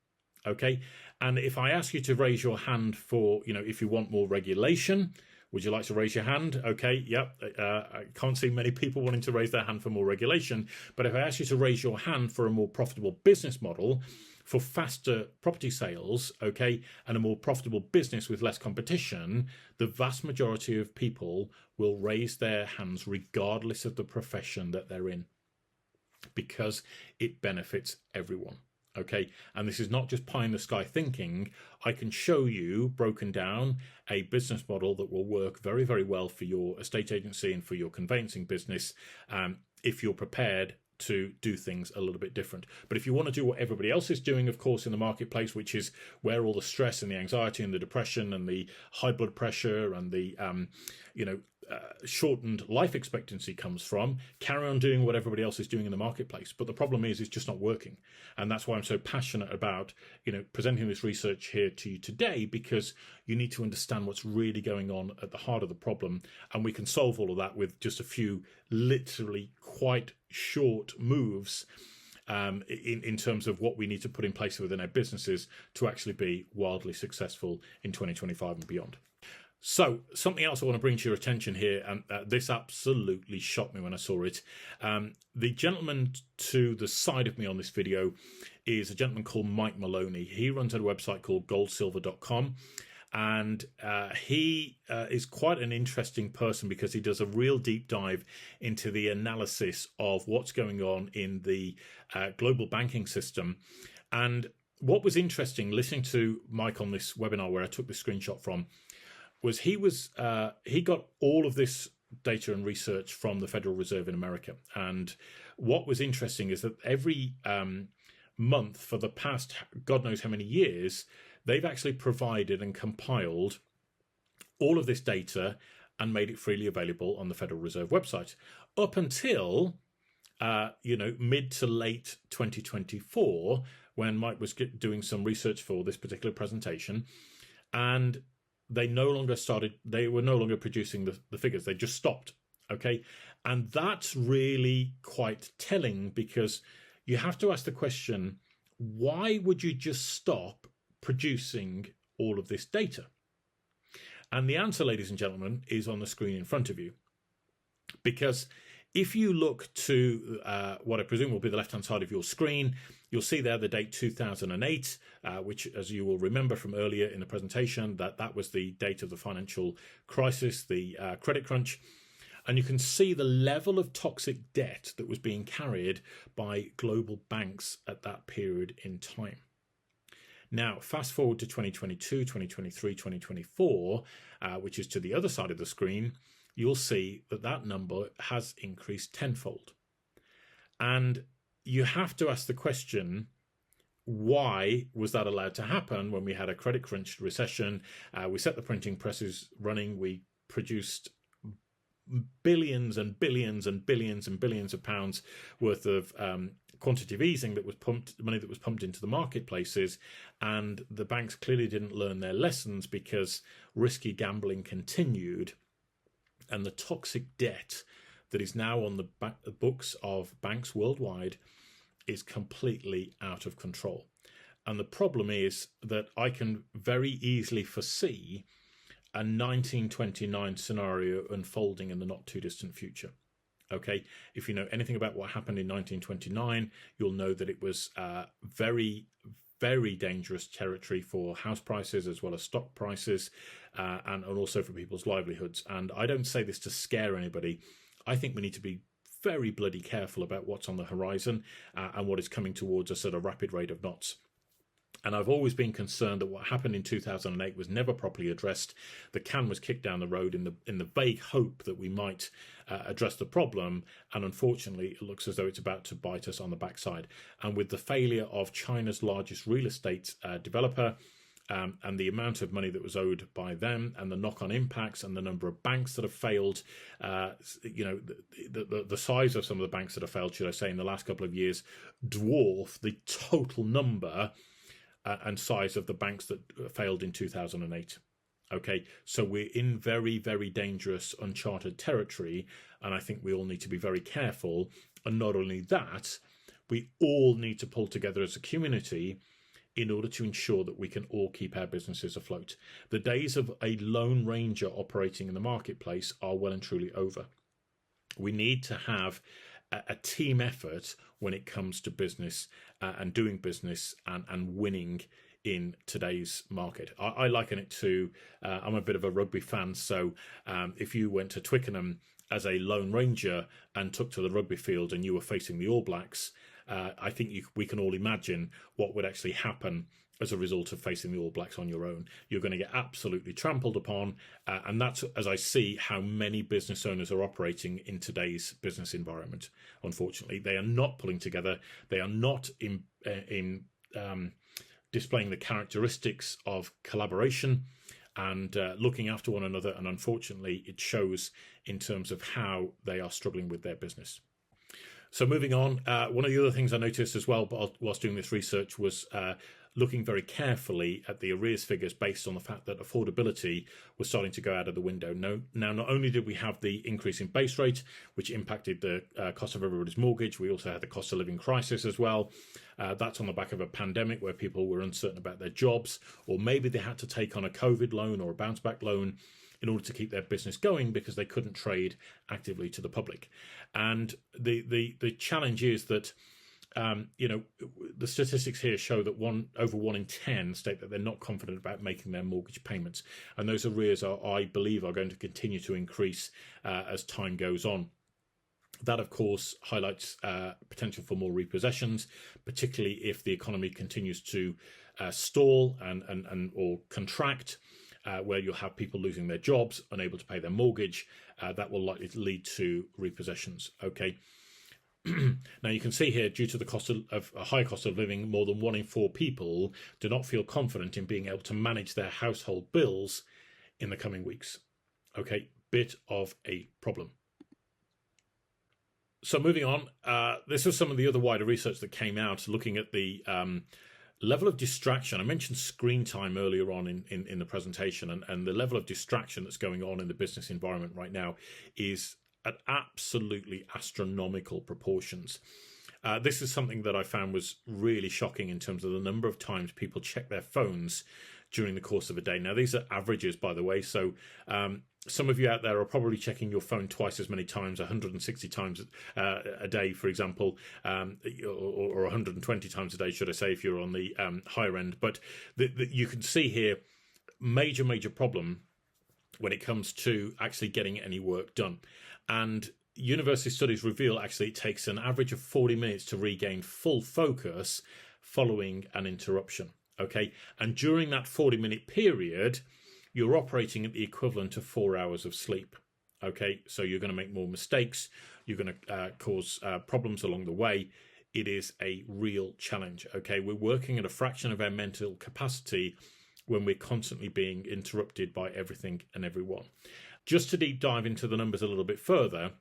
Okay, and if I ask you to raise your hand for, if you want more regulation, would you like to raise your hand? Okay, yep. I can't see many people wanting to raise their hand for more regulation. But if I ask you to raise your hand for a more profitable business model, for faster property sales, okay, and a more profitable business with less competition, the vast majority of people will raise their hands regardless of the profession that they're in, because it benefits everyone. Okay, and this is not just pie in the sky thinking. I can show you, broken down, a business model that will work very, very well for your estate agency and for your conveyancing business, if you're prepared to do things a little bit different. But if you want to do what everybody else is doing, of course, in the marketplace, which is where all the stress and the anxiety and the depression and the high blood pressure and the shortened life expectancy comes from, carry on doing what everybody else is doing in the marketplace. But the problem is it's just not working. And that's why I'm so passionate about, presenting this research here to you today, because you need to understand what's really going on at the heart of the problem. And we can solve all of that with just a few literally quite short moves in terms of what we need to put in place within our businesses to actually be wildly successful in 2025 and beyond. So something else I want to bring to your attention here, and this absolutely shocked me when I saw it. The gentleman to the side of me on this video is a gentleman called Mike Maloney. He runs a website called goldsilver.com. And he is quite an interesting person because he does a real deep dive into the analysis of what's going on in the global banking system. And what was interesting, listening to Mike on this webinar where I took the screenshot from, was he got all of this data and research from the Federal Reserve in America. And what was interesting is that every month for the past God knows how many years, they've actually provided and compiled all of this data and made it freely available on the Federal Reserve website up until, mid to late 2024, when Mike was doing some research for this particular presentation. And they were no longer producing the figures. They just stopped. Okay. And that's really quite telling, because you have to ask the question, why would you just stop producing all of this data? And the answer, ladies and gentlemen, is on the screen in front of you. Because if you look to what I presume will be the left-hand side of your screen, you'll see there the date 2008, which, as you will remember from earlier in the presentation, that was the date of the financial crisis, the credit crunch. And you can see the level of toxic debt that was being carried by global banks at that period in time. Now, fast forward to 2022, 2023, 2024, which is to the other side of the screen, you'll see that number has increased tenfold. And you have to ask the question, why was that allowed to happen when we had a credit crunch recession? We set the printing presses running. We produced billions and billions and billions and billions of pounds worth of quantitative easing that was money that was pumped into the marketplaces, and the banks clearly didn't learn their lessons because risky gambling continued, and the toxic debt that is now on the books of banks worldwide is completely out of control. And the problem is that I can very easily foresee a 1929 scenario unfolding in the not too distant future. Okay, if you know anything about what happened in 1929, you'll know that it was very, very dangerous territory for house prices as well as stock prices, and also for people's livelihoods. And I don't say this to scare anybody. I think we need to be very bloody careful about what's on the horizon and what is coming towards us at a rapid rate of knots. And I've always been concerned that what happened in 2008 was never properly addressed. The can was kicked down the road in the vague hope that we might address the problem, and unfortunately, it looks as though it's about to bite us on the backside. And with the failure of China's largest real estate developer, and the amount of money that was owed by them, and the knock-on impacts, and the number of banks that have failed, the size of some of the banks that have failed, should I say, in the last couple of years, dwarf the total number and size of the banks that failed in 2008. Okay, so we're in very, very dangerous, uncharted territory, and I think we all need to be very careful. And not only that, we all need to pull together as a community in order to ensure that we can all keep our businesses afloat. The days of a lone ranger operating in the marketplace are well and truly over. We need to have a team effort when it comes to business and doing business and winning in today's market. I liken it to, I'm a bit of a rugby fan, so if you went to Twickenham as a lone ranger and took to the rugby field and you were facing the All Blacks, I think we can all imagine what would actually happen as a result of facing the All Blacks on your own. You're going to get absolutely trampled upon, and that's, as I see, how many business owners are operating in today's business environment. Unfortunately, they are not pulling together. They are not displaying the characteristics of collaboration and looking after one another, and unfortunately, it shows in terms of how they are struggling with their business. So moving on, one of the other things I noticed as well whilst doing this research was looking very carefully at the arrears figures based on the fact that affordability was starting to go out of the window. Now, not only did we have the increase in base rate, which impacted the cost of everybody's mortgage, we also had the cost of living crisis as well. That's on the back of a pandemic where people were uncertain about their jobs, or maybe they had to take on a COVID loan or a bounce back loan in order to keep their business going because they couldn't trade actively to the public. And the challenge is that the statistics here show that over 1 in 10 state that they're not confident about making their mortgage payments, and those arrears I believe are going to continue to increase as time goes on. That, of course, highlights potential for more repossessions, particularly if the economy continues to stall and or contract, where you'll have people losing their jobs, unable to pay their mortgage. That will likely lead to repossessions. Okay. Now you can see here, due to the cost of a high cost of living, more than 1 in 4 people do not feel confident in being able to manage their household bills in the coming weeks. Okay, bit of a problem. So moving on, this is some of the other wider research that came out looking at the level of distraction. I mentioned screen time earlier on in the presentation, and the level of distraction that's going on in the business environment right now is at absolutely astronomical proportions. This is something that I found was really shocking in terms of the number of times people check their phones during the course of a day. Now, these are averages, by the way, so some of you out there are probably checking your phone twice as many times, 160 times a day, for example, or 120 times a day, should I say, if you're on the higher end. But you can see here, major problem when it comes to actually getting any work done. And university studies reveal actually it takes an average of 40 minutes to regain full focus following an interruption. Okay, and during that 40-minute period, you're operating at the equivalent of 4 hours of sleep. Okay, so you're going to make more mistakes. You're going to cause problems along the way. It is a real challenge. Okay, we're working at a fraction of our mental capacity when we're constantly being interrupted by everything and everyone. Just to deep dive into the numbers a little bit further,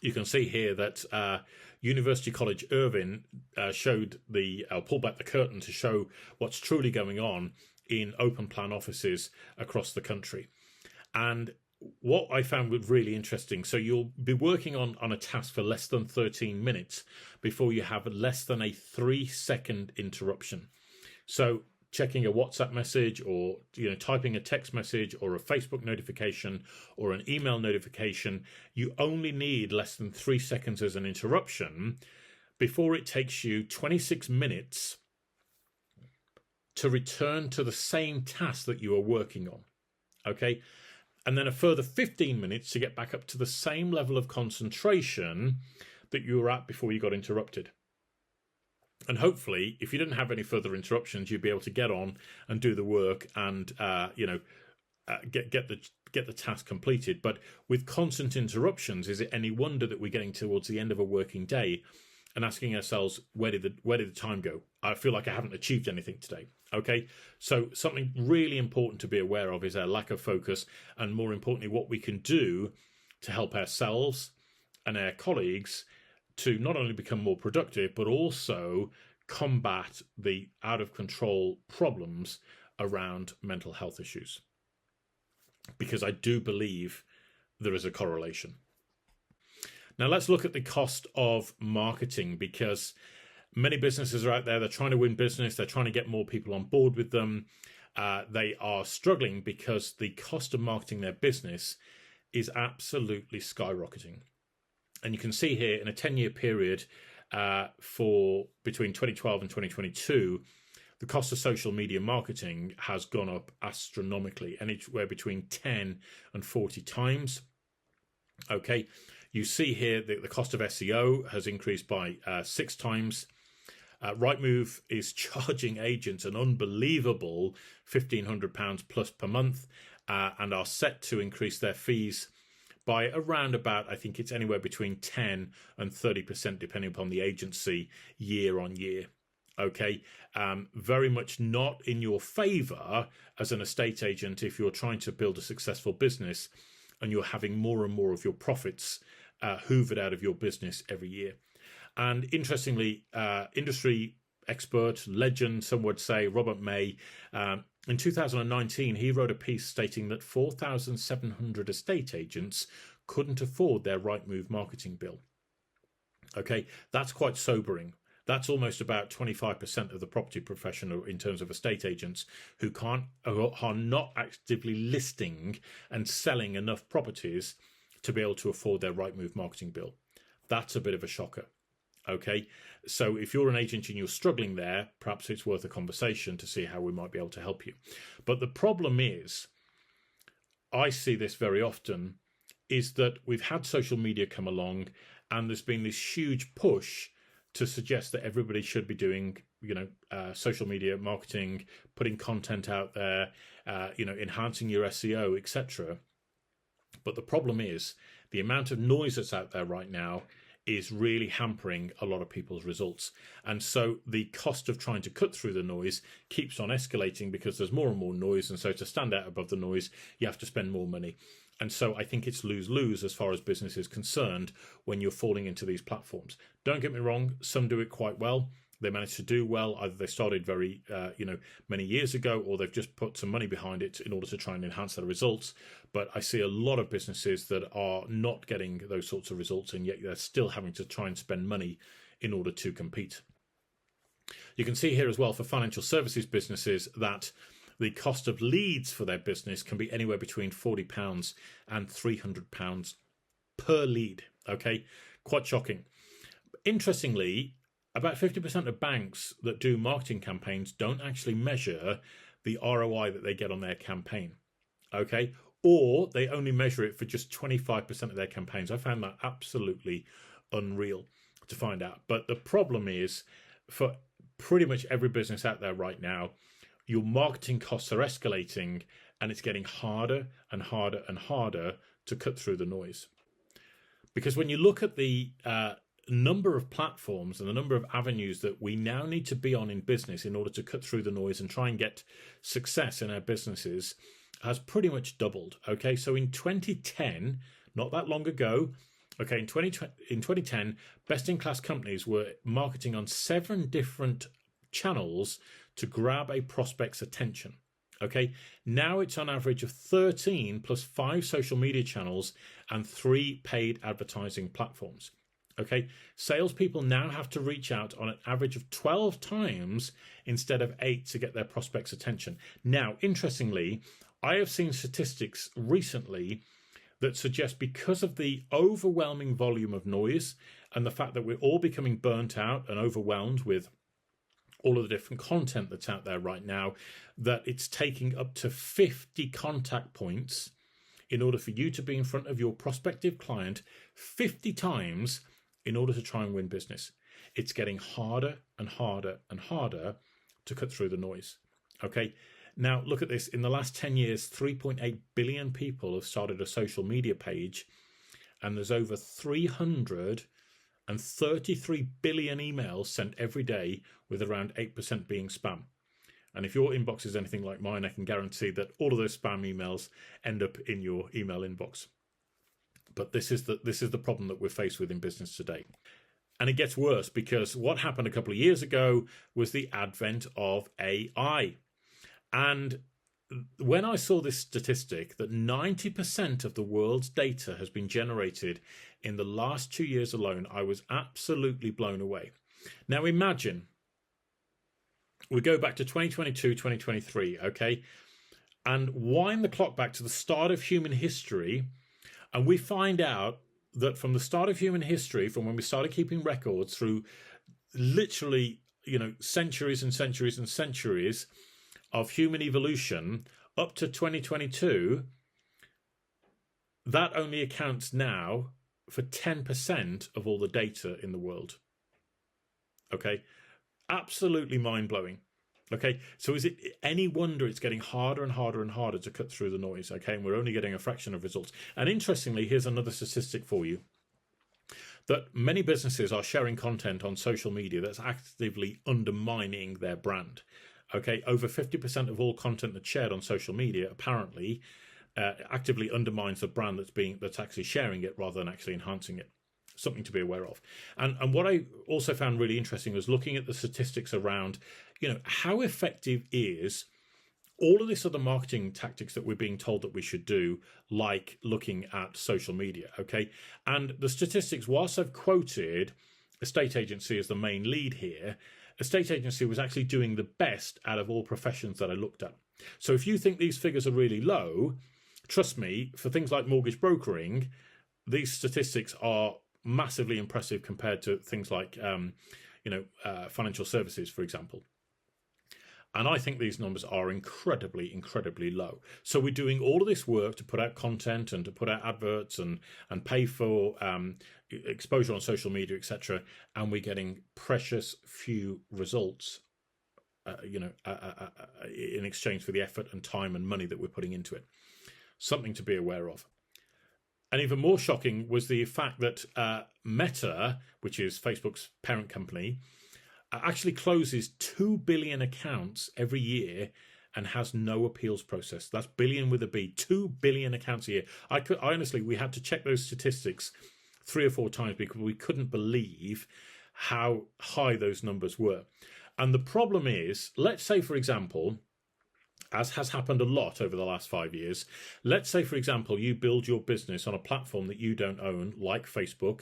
you can see here that University College Irvine pulled back the curtain to show what's truly going on in open plan offices across the country. And what I found was really interesting, so you'll be working on a task for less than 13 minutes before you have less than a 3-second interruption. So checking a WhatsApp message, or typing a text message, or a Facebook notification, or an email notification, you only need less than 3 seconds as an interruption before it takes you 26 minutes to return to the same task that you are working on. Okay, and then a further 15 minutes to get back up to the same level of concentration that you were at before you got interrupted. And hopefully, if you didn't have any further interruptions, you'd be able to get on and do the work and get the task completed. But with constant interruptions, is it any wonder that we're getting towards the end of a working day and asking ourselves, where did the time go? I feel like I haven't achieved anything today. Okay, so something really important to be aware of is our lack of focus, and more importantly, what we can do to help ourselves and our colleagues to not only become more productive, but also combat the out of control problems around mental health issues. Because I do believe there is a correlation. Now let's look at the cost of marketing, because many businesses are out there, they're trying to win business, they're trying to get more people on board with them. They are struggling because the cost of marketing their business is absolutely skyrocketing. And you can see here in a 10-year period for between 2012 and 2022, the cost of social media marketing has gone up astronomically, anywhere between 10 and 40 times. Okay, you see here that the cost of SEO has increased by 6 times. Rightmove is charging agents an unbelievable £1,500 plus per month, and are set to increase their fees by around about, I think it's anywhere between 10 and 30%, depending upon the agency, year on year. Okay, very much not in your favor as an estate agent if you're trying to build a successful business and you're having more and more of your profits hoovered out of your business every year. And interestingly, industry expert, legend, some would say, Robert May, in 2019, he wrote a piece stating that 4,700 estate agents couldn't afford their Rightmove marketing bill. Okay, that's quite sobering. That's almost about 25% of the property profession in terms of estate agents who are not actively listing and selling enough properties to be able to afford their Rightmove marketing bill. That's a bit of a shocker. Okay, so if you're an agent and you're struggling there, perhaps it's worth a conversation to see how we might be able to help you. But the problem is, I see this very often, is that we've had social media come along and there's been this huge push to suggest that everybody should be doing, social media marketing, putting content out there, enhancing your SEO, etc. But the problem is the amount of noise that's out there right now is really hampering a lot of people's results. And so the cost of trying to cut through the noise keeps on escalating because there's more and more noise. And so to stand out above the noise, you have to spend more money. And so I think it's lose-lose as far as business is concerned when you're falling into these platforms. Don't get me wrong, some do it quite well. They managed to do well. Either they started very, many years ago, or they've just put some money behind it in order to try and enhance their results. But I see a lot of businesses that are not getting those sorts of results, and yet they're still having to try and spend money in order to compete. You can see here as well for financial services businesses that the cost of leads for their business can be anywhere between £40 and £300 per lead. Okay, quite shocking. Interestingly, about 50% of banks that do marketing campaigns don't actually measure the ROI that they get on their campaign. Okay, or they only measure it for just 25% of their campaigns. I found that absolutely unreal to find out. But the problem is, for pretty much every business out there right now, your marketing costs are escalating, and it's getting harder and harder and harder to cut through the noise. Because when you look at the number of platforms and the number of avenues that we now need to be on in business in order to cut through the noise and try and get success in our businesses, has pretty much doubled. Okay, so in 2010, not that long ago, okay, in 2010, best-in-class companies were marketing on 7 different channels to grab a prospect's attention. Okay, now it's on average of 13 plus 5 social media channels and 3 paid advertising platforms. Okay, salespeople now have to reach out on an average of 12 times instead of 8 to get their prospects' attention. Now, interestingly, I have seen statistics recently that suggest, because of the overwhelming volume of noise and the fact that we're all becoming burnt out and overwhelmed with all of the different content that's out there right now, that it's taking up to 50 contact points in order for you to be in front of your prospective client 50 times in order to try and win business. It's getting harder and harder and harder to cut through the noise. Okay, now look at this. In the last 10 years, 3.8 billion people have started a social media page, and there's over 333 billion emails sent every day, with around 8% being spam. And if your inbox is anything like mine, I can guarantee that all of those spam emails end up in your email inbox. But this is the problem that we're faced with in business today. And it gets worse, because what happened a couple of years ago was the advent of AI. And when I saw this statistic that 90% of the world's data has been generated in the last 2 years alone, I was absolutely blown away. Now imagine we go back to 2022, 2023, okay, and wind the clock back to the start of human history, and we find out that from the start of human history, from when we started keeping records through literally, centuries and centuries and centuries of human evolution up to 2022, that only accounts now for 10% of all the data in the world. Okay, absolutely mind-blowing. Okay, so is it any wonder it's getting harder and harder and harder to cut through the noise? Okay, and we're only getting a fraction of results. And interestingly, here's another statistic for you, that many businesses are sharing content on social media that's actively undermining their brand. Okay, over 50% of all content that's shared on social media apparently actively undermines the brand that's actually sharing it rather than actually enhancing it. Something to be aware of. And what I also found really interesting was looking at the statistics around, how effective is all of this other marketing tactics that we're being told that we should do, like looking at social media. Okay, and the statistics, whilst I've quoted a state agency as the main lead here, a state agency was actually doing the best out of all professions that I looked at. So if you think these figures are really low, trust me, for things like mortgage brokering, these statistics are massively impressive compared to things like financial services, for example. And I think these numbers are incredibly, incredibly low. So we're doing all of this work to put out content and to put out adverts and pay for exposure on social media, etc. And we're getting precious few results, in exchange for the effort and time and money that we're putting into it. Something to be aware of. And even more shocking was the fact that Meta, which is Facebook's parent company, actually closes 2 billion accounts every year and has no appeals process. That's billion with a B, 2 billion accounts a year. Honestly, we had to check those statistics 3 or 4 times because we couldn't believe how high those numbers were. And the problem is, let's say, for example, as has happened a lot over the last 5 years, let's say, for example, you build your business on a platform that you don't own, like Facebook.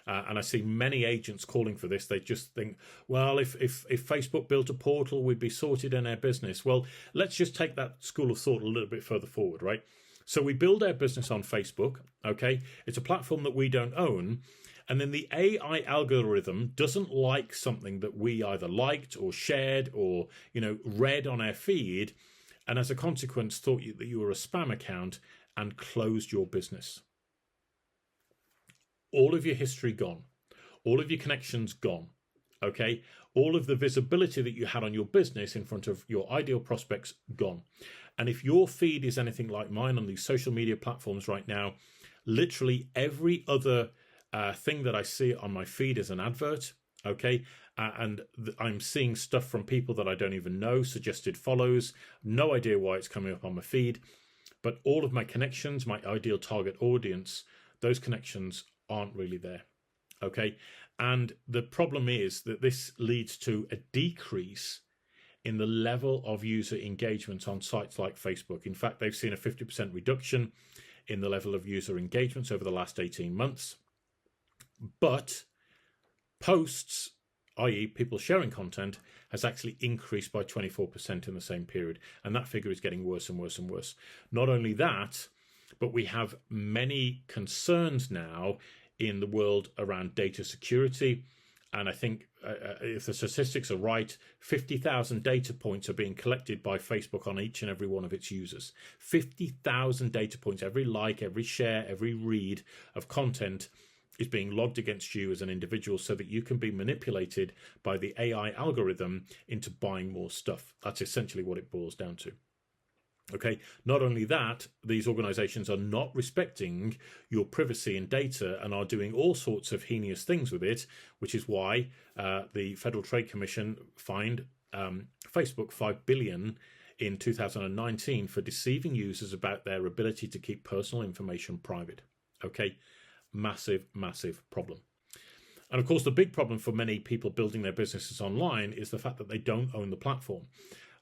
And I see many agents calling for this. They just think, well, if Facebook built a portal, we'd be sorted in our business. Well, let's just take that school of thought a little bit further forward, right? So we build our business on Facebook, okay? It's a platform that we don't own. And then the AI algorithm doesn't like something that we either liked or shared or, read on our feed. And as a consequence, thought that you were a spam account and closed your business. All of your history gone. All of your connections gone. Okay? All of the visibility that you had on your business in front of your ideal prospects gone. And if your feed is anything like mine on these social media platforms right now, literally every other thing that I see on my feed is an advert. Okay? I'm seeing stuff from people that I don't even know, suggested follows, no idea why it's coming up on my feed. But all of my connections, my ideal target audience, those connections aren't really there. Okay. And the problem is that this leads to a decrease in the level of user engagement on sites like Facebook. In fact, they've seen a 50% reduction in the level of user engagements over the last 18 months. But Posts, i.e. people sharing content, has actually increased by 24% in the same period. And that figure is getting worse and worse and worse. Not only that, but we have many concerns now in the world around data security. And I think if the statistics are right, 50,000 data points are being collected by Facebook on each and every one of its users. 50,000 data points, every like, every share, every read of content is being logged against you as an individual so that you can be manipulated by the AI algorithm into buying more stuff. That's essentially what it boils down to. Okay, not only that, these organizations are not respecting your privacy and data and are doing all sorts of heinous things with it, which is why the Federal Trade Commission fined Facebook $5 billion in 2019 for deceiving users about their ability to keep personal information private. Okay, massive, massive problem. And of course, the big problem for many people building their businesses online is the fact that they don't own the platform.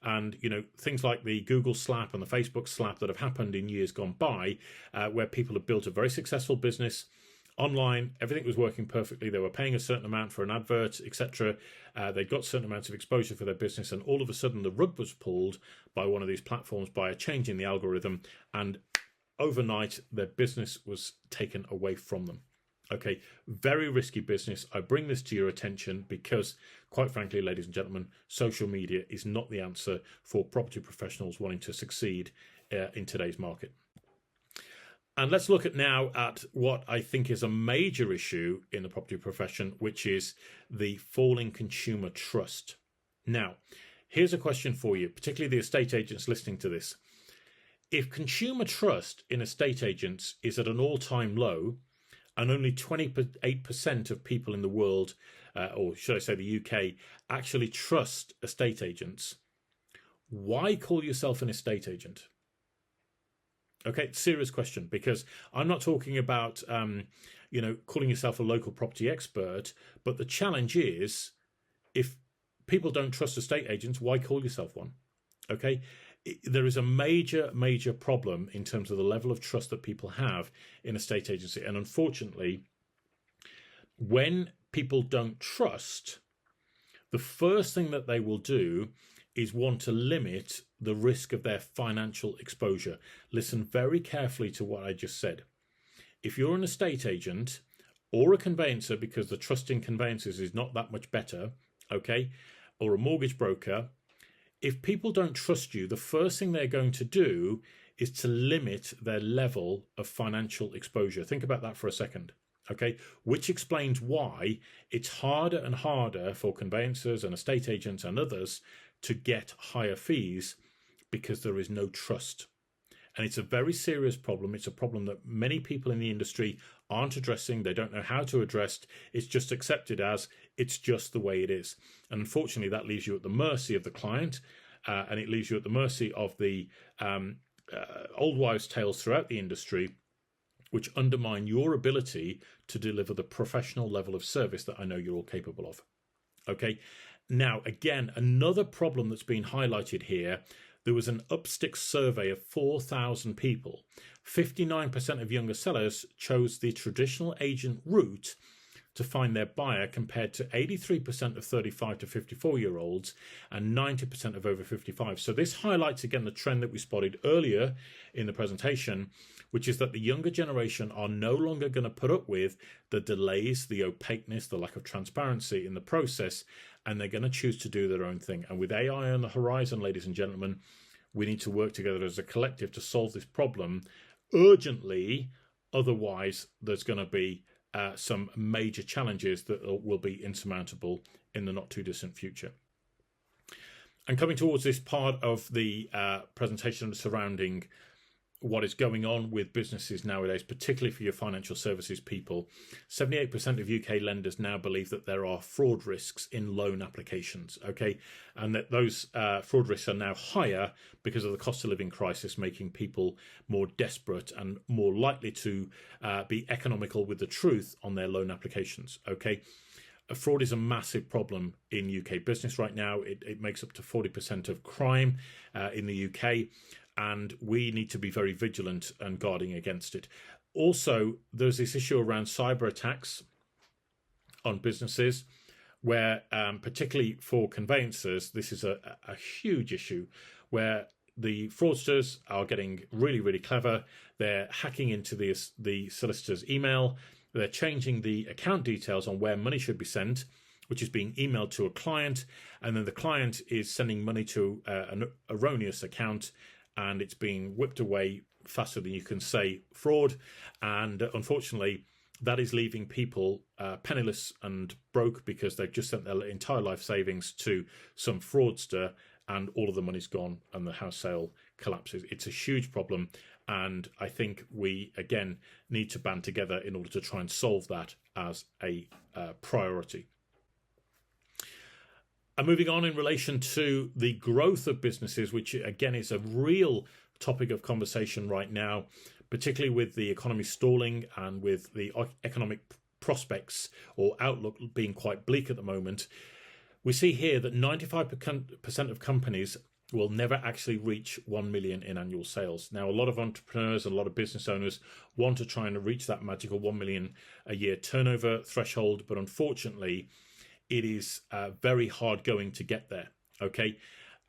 And, you know, things like the Google slap and the Facebook slap that have happened in years gone by, where people have built a very successful business online, everything was working perfectly, they were paying a certain amount for an advert, etc. They got certain amounts of exposure for their business, and all of a sudden the rug was pulled by one of these platforms by a change in the algorithm, and overnight their business was taken away from them. Okay, very risky business. I bring this to your attention because, quite frankly, ladies and gentlemen, social media is not the answer for property professionals wanting to succeed in today's market. And let's look now at what I think is a major issue in the property profession, which is the falling consumer trust. Now, here's a question for you, particularly the estate agents listening to this. If consumer trust in estate agents is at an all-time low, and only 28% of people in the world, or should I say the UK, actually trust estate agents, why call yourself an estate agent? Okay, serious question, because I'm not talking about, you know, calling yourself a local property expert, but the challenge is, if people don't trust estate agents, why call yourself one? Okay, there is a major, major problem in terms of the level of trust that people have in a estate agency. And unfortunately, when people don't trust, the first thing that they will do is want to limit the risk of their financial exposure. Listen very carefully to what I just said. If you're an estate agent or a conveyancer, because the trust in conveyancers is not that much better, okay, or a mortgage broker, if people don't trust you, the first thing they're going to do is to limit their level of financial exposure. Think about that for a second, okay? Which explains why it's harder and harder for conveyancers and estate agents and others to get higher fees, because there is no trust. And it's a very serious problem. It's a problem that many people in the industry aren't addressing. They don't know how to address. It's just accepted as it's just the way it is. And unfortunately, that leaves you at the mercy of the client, and it leaves you at the mercy of the old wives' tales throughout the industry, which undermine your ability to deliver the professional level of service that I know you're all capable of. Okay. Now, again, another problem that's been highlighted here. There was an Upstick survey of 4,000 people. 59% of younger sellers chose the traditional agent route to find their buyer, compared to 83% of 35 to 54-year-olds and 90% of over 55. So this highlights again the trend that we spotted earlier in the presentation, which is that the younger generation are no longer going to put up with the delays, the opaqueness, the lack of transparency in the process, and they're going to choose to do their own thing. And with AI on the horizon, ladies and gentlemen, we need to work together as a collective to solve this problem urgently. Otherwise, there's going to be some major challenges that will be insurmountable in the not too distant future. And coming towards this part of the presentation surrounding what is going on with businesses nowadays, particularly for your financial services people, 78% of UK lenders now believe that there are fraud risks in loan applications, okay? And that those fraud risks are now higher because of the cost of living crisis, making people more desperate and more likely to be economical with the truth on their loan applications, okay? Fraud is a massive problem in UK business right now. It makes up to 40% of crime in the UK. And we need to be very vigilant and guarding against it. Also, there's this issue around cyber attacks. on businesses, where particularly for conveyancers, this is a huge issue, where the fraudsters are getting really, really clever. They're hacking into the solicitor's email. They're changing the account details on where money should be sent, which is being emailed to a client, and then the client is sending money to an erroneous account, and it's being whipped away faster than you can say fraud. And unfortunately, that is leaving people penniless and broke because they've just sent their entire life savings to some fraudster, and all of the money's gone and the house sale collapses. It's a huge problem, and I think we, again, need to band together in order to try and solve that as a priority. And moving on in relation to the growth of businesses, which again is a real topic of conversation right now, particularly with the economy stalling and with the economic prospects or outlook being quite bleak at the moment. We see here that 95% of companies will never actually reach 1 million in annual sales. Now, a lot of entrepreneurs and a lot of business owners want to try and reach that magical 1 million a year turnover threshold, but unfortunately, it is very hard going to get there. Okay,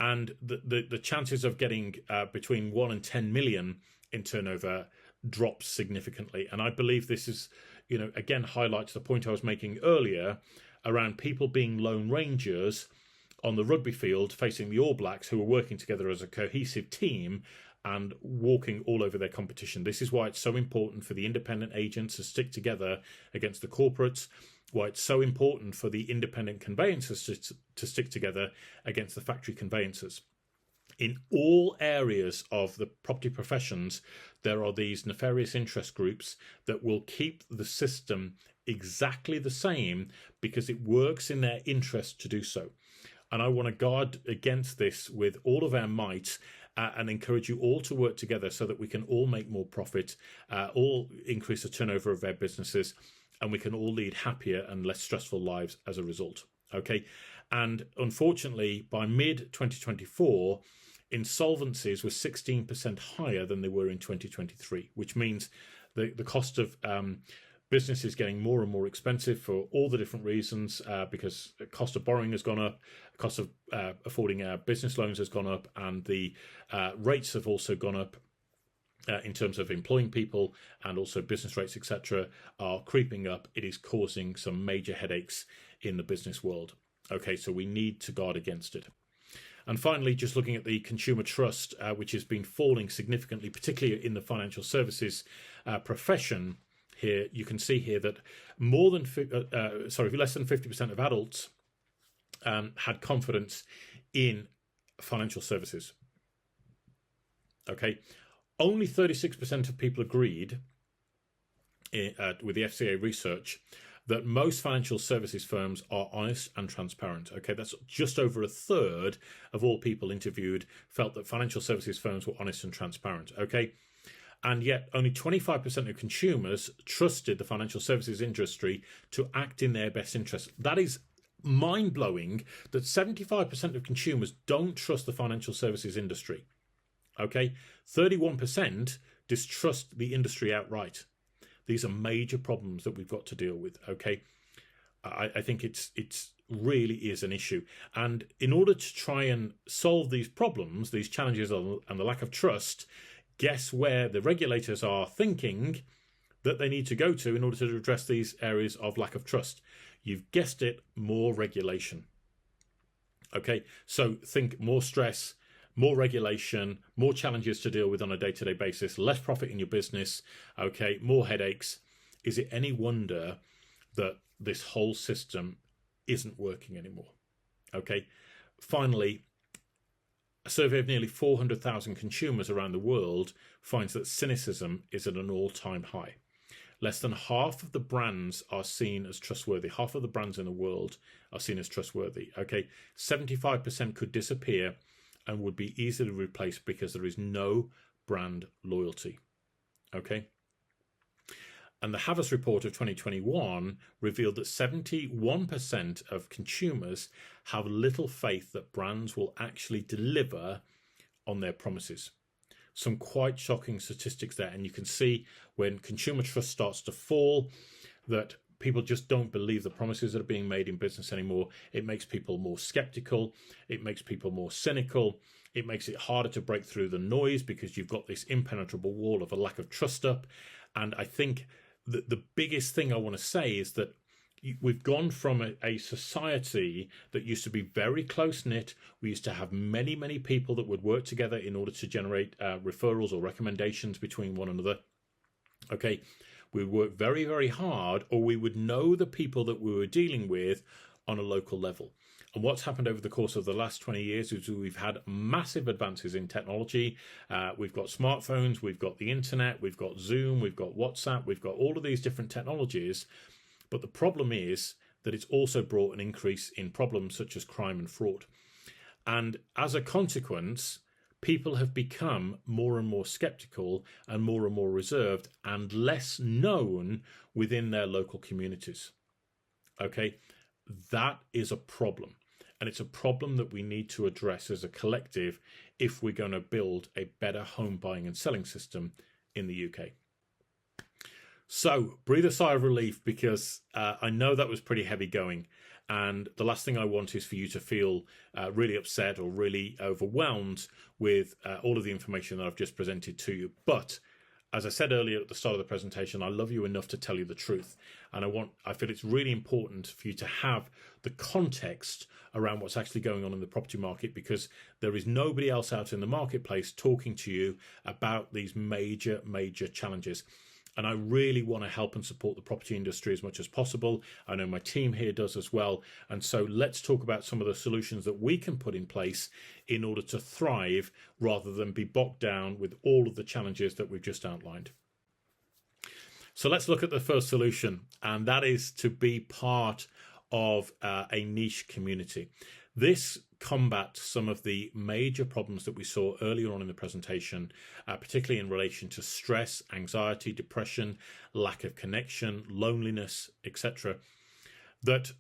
and the chances of getting between 1 and 10 million in turnover drops significantly. And I believe this is, again, highlights the point I was making earlier around people being lone rangers on the rugby field facing the All Blacks, who are working together as a cohesive team and walking all over their competition. This is why it's so important for the independent agents to stick together against the corporates, why it's so important for the independent conveyancers to stick together against the factory conveyancers. In all areas of the property professions, there are these nefarious interest groups that will keep the system exactly the same because it works in their interest to do so. And I want to guard against this with all of our might and encourage you all to work together so that we can all make more profit, all increase the turnover of our businesses, and we can all lead happier and less stressful lives as a result. Okay. And unfortunately, by mid 2024, insolvencies were 16% higher than they were in 2023, which means the cost of business is getting more and more expensive for all the different reasons, because the cost of borrowing has gone up, the cost of affording business loans has gone up, and the rates have also gone up. In terms of employing people, and also business rates, etc., are creeping up. It is causing some major headaches in the business world. Okay, so we need to guard against it. And finally, just looking at the consumer trust, which has been falling significantly, particularly in the financial services profession. Here you can see here that less than 50% of adults had confidence in financial services. Okay. Only 36% of people agreed with the FCA research that most financial services firms are honest and transparent. Okay, that's just over a third of all people interviewed felt that financial services firms were honest and transparent. Okay, and yet only 25% of consumers trusted the financial services industry to act in their best interest. That is mind-blowing that 75% of consumers don't trust the financial services industry. Okay, 31% distrust the industry outright. These are major problems that we've got to deal with. Okay, I think it's really is an issue, and in order to try and solve these problems, these challenges, and the lack of trust, guess where the regulators are thinking that they need to go to in order to address these areas of lack of trust? You've guessed it, more regulation. Okay, so think more stress, more regulation, more challenges to deal with on a day-to-day basis, less profit in your business, okay, more headaches. Is it any wonder that this whole system isn't working anymore? Okay. Finally, a survey of nearly 400,000 consumers around the world finds that cynicism is at an all-time high. Less than half of the brands are seen as trustworthy. Half of the brands in the world are seen as trustworthy. Okay. 75% could disappear and would be easily replaced because there is no brand loyalty. Okay. And the Havas report of 2021 revealed that 71% of consumers have little faith that brands will actually deliver on their promises. Some quite shocking statistics there. And you can see when consumer trust starts to fall that people just don't believe the promises that are being made in business anymore. It makes people more skeptical. It makes people more cynical. It makes it harder to break through the noise because you've got this impenetrable wall of a lack of trust up. And I think that the biggest thing I want to say is that we've gone from a society that used to be very close-knit. We used to have many, many people that would work together in order to generate referrals or recommendations between one another. Okay, we would work very, very hard, or we would know the people that we were dealing with on a local level. And what's happened over the course of the last 20 years is we've had massive advances in technology. We've got smartphones, we've got the internet, we've got Zoom, we've got WhatsApp, we've got all of these different technologies. But the problem is that it's also brought an increase in problems such as crime and fraud. And as a consequence, people have become more and more skeptical and more reserved and less known within their local communities. Okay, that is a problem. And it's a problem that we need to address as a collective if we're going to build a better home buying and selling system in the UK. So breathe a sigh of relief, because I know that was pretty heavy going. And the last thing I want is for you to feel really upset or really overwhelmed with all of the information that I've just presented to you. But as I said earlier at the start of the presentation, I love you enough to tell you the truth. And I feel it's really important for you to have the context around what's actually going on in the property market, because there is nobody else out in the marketplace talking to you about these major challenges. And I really want to help and support the property industry as much as possible. I know my team here does as well. And so let's talk about some of the solutions that we can put in place in order to thrive rather than be bogged down with all of the challenges that we've just outlined. So let's look at the first solution, and that is to be part of a niche community. This combats some of the major problems that we saw earlier on in the presentation, particularly in relation to stress, anxiety, depression, lack of connection, loneliness, etc. That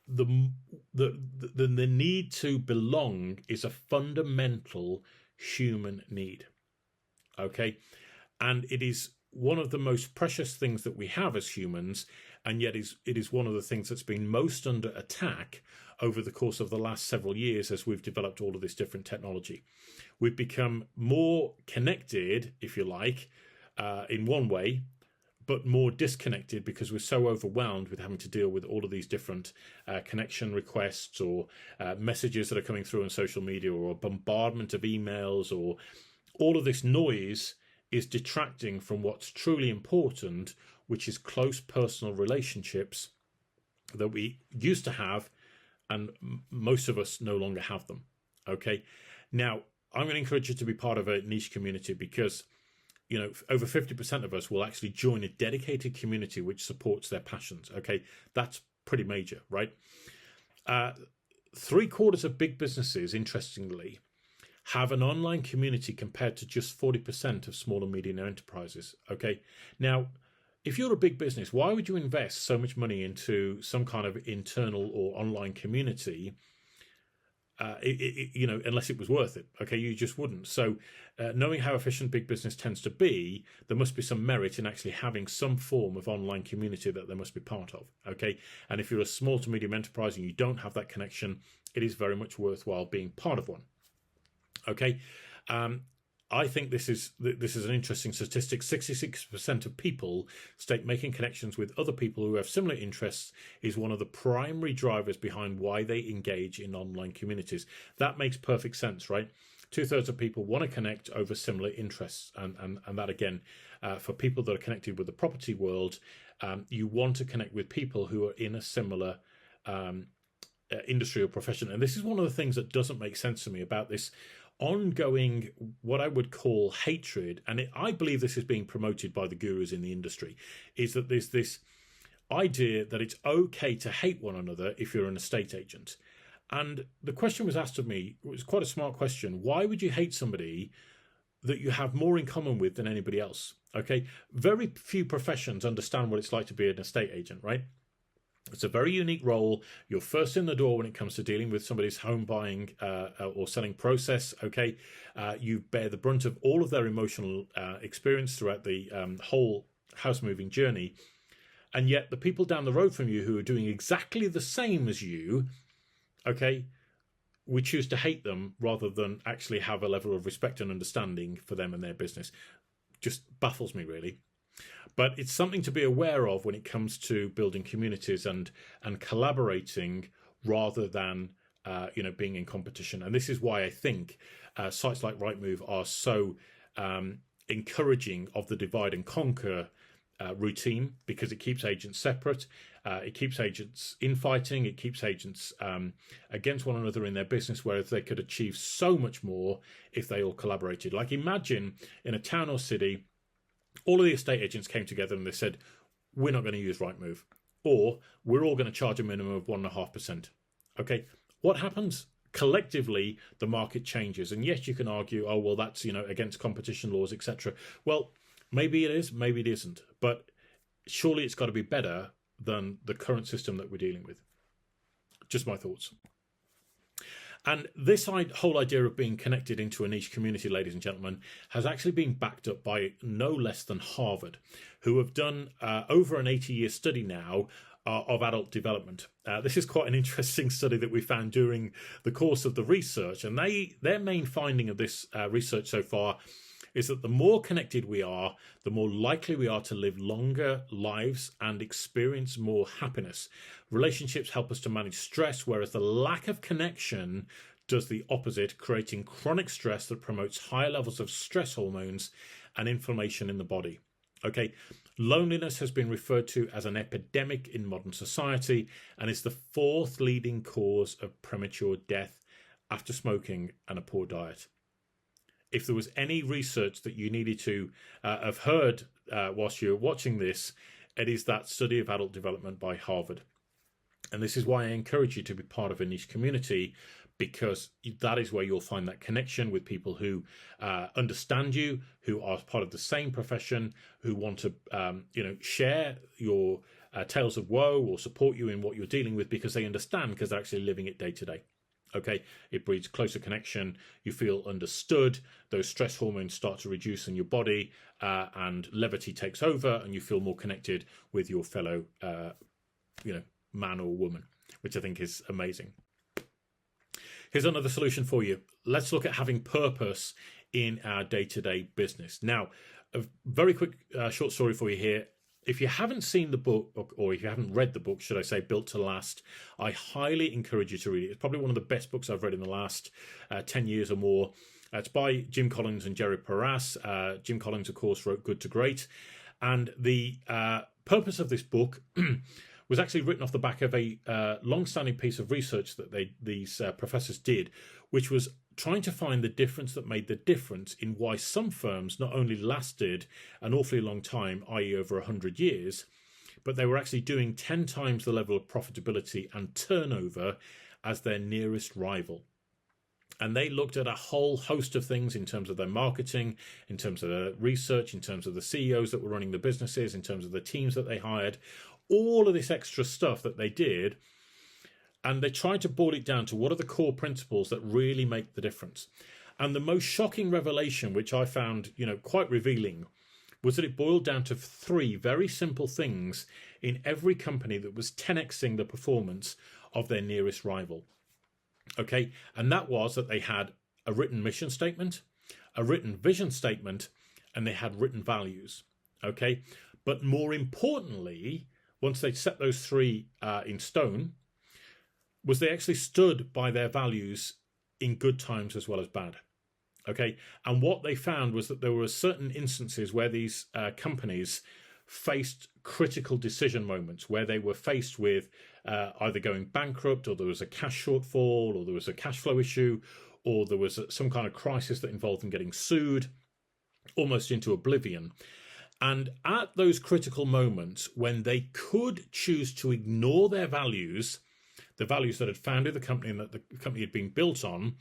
the need to belong is a fundamental human need. Okay, and it is one of the most precious things that we have as humans, and yet it is one of the things that's been most under attack over the course of the last several years as we've developed all of this different technology. We've become more connected, if you like, in one way, but more disconnected because we're so overwhelmed with having to deal with all of these different connection requests or messages that are coming through on social media, or a bombardment of emails, or all of this noise is detracting from what's truly important, which is close personal relationships that we used to have, and most of us no longer have them. Okay, now I'm going to encourage you to be part of a niche community, because over 50% of us will actually join a dedicated community which supports their passions. Okay, that's pretty major, right? 3/4 of big businesses, interestingly, have an online community compared to just 40% of small and medium enterprises. Okay, now if you're a big business, why would you invest so much money into some kind of internal or online community, unless it was worth it? Okay, you just wouldn't. So knowing how efficient big business tends to be, there must be some merit in actually having some form of online community that they must be part of. Okay, and if you're a small to medium enterprise and you don't have that connection, it is very much worthwhile being part of one. Okay, I think this is an interesting statistic. 66% of people state making connections with other people who have similar interests is one of the primary drivers behind why they engage in online communities. That makes perfect sense, right? 2/3 of people want to connect over similar interests, and that again, for people that are connected with the property world, you want to connect with people who are in a similar industry or profession. And this is one of the things that doesn't make sense to me about this ongoing, what I would call hatred, and I believe this is being promoted by the gurus in the industry, is that there's this idea that it's okay to hate one another if you're an estate agent. And the question was asked of me, it was quite a smart question: why would you hate somebody that you have more in common with than anybody else? Okay, very few professions understand what it's like to be an estate agent, right? It's a very unique role. You're first in the door when it comes to dealing with somebody's home buying or selling process. Okay, you bear the brunt of all of their emotional experience throughout the whole house moving journey. And yet the people down the road from you who are doing exactly the same as you, okay, we choose to hate them rather than actually have a level of respect and understanding for them and their business. Just baffles me, really. But it's something to be aware of when it comes to building communities and collaborating rather than being in competition. And this is why I think sites like Rightmove are so encouraging of the divide and conquer routine, because it keeps agents separate, it keeps agents infighting, it keeps agents against one another in their business, whereas they could achieve so much more if they all collaborated. Like, imagine in a town or city, all of the estate agents came together and they said, we're not going to use Rightmove, or we're all going to charge a minimum of 1.5%. Okay, what happens? Collectively, the market changes. And yes, you can argue, oh, well, that's, against competition laws, etc. Well, maybe it is, maybe it isn't. But surely it's got to be better than the current system that we're dealing with. Just my thoughts. And this whole idea of being connected into a niche community, ladies and gentlemen, has actually been backed up by no less than Harvard, who have done over an 80-year study now of adult development. This is quite an interesting study that we found during the course of the research. And their main finding of this research so far is that the more connected we are, the more likely we are to live longer lives and experience more happiness. Relationships help us to manage stress, whereas the lack of connection does the opposite, creating chronic stress that promotes higher levels of stress hormones and inflammation in the body. Okay, loneliness has been referred to as an epidemic in modern society and is the fourth leading cause of premature death after smoking and a poor diet. If there was any research that you needed to have heard whilst you're watching this, it is that study of adult development by Harvard. And this is why I encourage you to be part of a niche community, because that is where you'll find that connection with people who understand you, who are part of the same profession, who want to share your tales of woe or support you in what you're dealing with, because they understand, because they're actually living it day to day. Okay, it breeds closer connection. You feel understood. Those stress hormones start to reduce in your body, and levity takes over, and you feel more connected with your fellow, man or woman, which I think is amazing. Here's another solution for you. Let's look at having purpose in our day-to-day business. Now, a very quick short story for you here. If you haven't seen the book, or if you haven't read the book, should I say, Built to Last, I highly encourage you to read it. It's probably one of the best books I've read in the last 10 years or more. It's by Jim Collins and Jerry Porras. Jim Collins, of course, wrote Good to Great. And the purpose of this book was actually written off the back of a long-standing piece of research that these professors did, which was trying to find the difference that made the difference in why some firms not only lasted an awfully long time, i.e. over 100 years, but they were actually doing 10 times the level of profitability and turnover as their nearest rival. And they looked at a whole host of things in terms of their marketing, in terms of their research, in terms of the CEOs that were running the businesses, in terms of the teams that they hired, all of this extra stuff that they did. And they tried to boil it down to what are the core principles that really make the difference. And the most shocking revelation, which I found, quite revealing, was that it boiled down to 3 very simple things in every company that was 10xing the performance of their nearest rival. Okay, and that was that they had a written mission statement, a written vision statement, and they had written values. Okay, but more importantly, once they'd set those 3 in stone, was they actually stood by their values in good times as well as bad. Okay, and what they found was that there were certain instances where these companies faced critical decision moments, where they were faced with either going bankrupt, or there was a cash shortfall, or there was a cash flow issue, or there was some kind of crisis that involved them getting sued almost into oblivion. And at those critical moments, when they could choose to ignore their values, the values that had founded the company and that the company had been built on,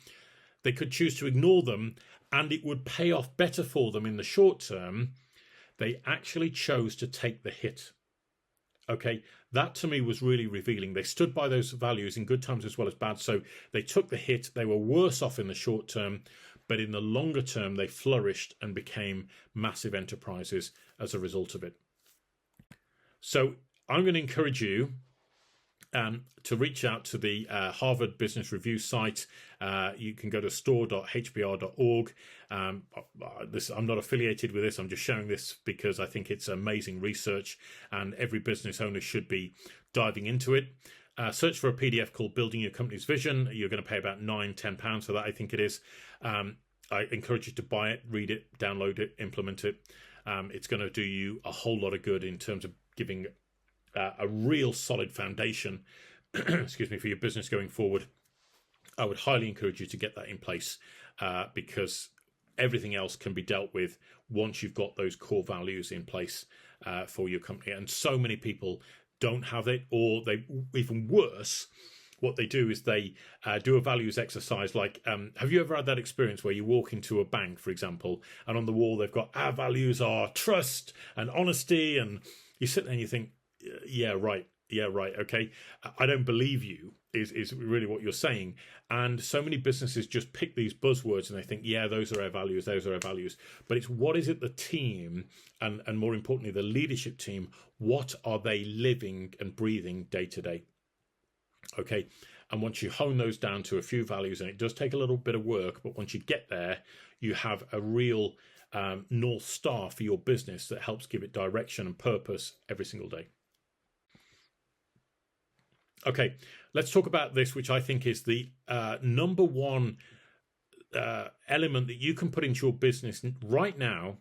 they could choose to ignore them and it would pay off better for them in the short term. They actually chose to take the hit. Okay, that to me was really revealing. They stood by those values in good times as well as bad. So they took the hit. They were worse off in the short term, but in the longer term, they flourished and became massive enterprises as a result of it. So I'm going to encourage you to reach out to the Harvard Business Review site. You can go to store.hbr.org. I'm not affiliated with this. I'm just showing this because I think it's amazing research and every business owner should be diving into it. Search for a PDF called Building Your Company's Vision. You're going to pay about £9-10 for that, I think it is. I encourage you to buy it, read it, download it, implement it. It's going to do you a whole lot of good in terms of giving a real solid foundation excuse me, for your business going forward. I would highly encourage you to get that in place because everything else can be dealt with once you've got those core values in place for your company. And so many people don't have it, or they, even worse, what they do is they do a values exercise. Like, have you ever had that experience where you walk into a bank, for example, and on the wall they've got, our values are trust and honesty, and you sit there and you think, yeah, right, okay, I don't believe you, is really what you're saying. And so many businesses just pick these buzzwords and they think, yeah, those are our values, but it's what is it the team, and more importantly the leadership team, what are they living and breathing day to day? Okay, and once you hone those down to a few values, and it does take a little bit of work, but once you get there, you have a real North Star for your business that helps give it direction and purpose every single day. Okay, let's talk about this, which I think is the number one element that you can put into your business right now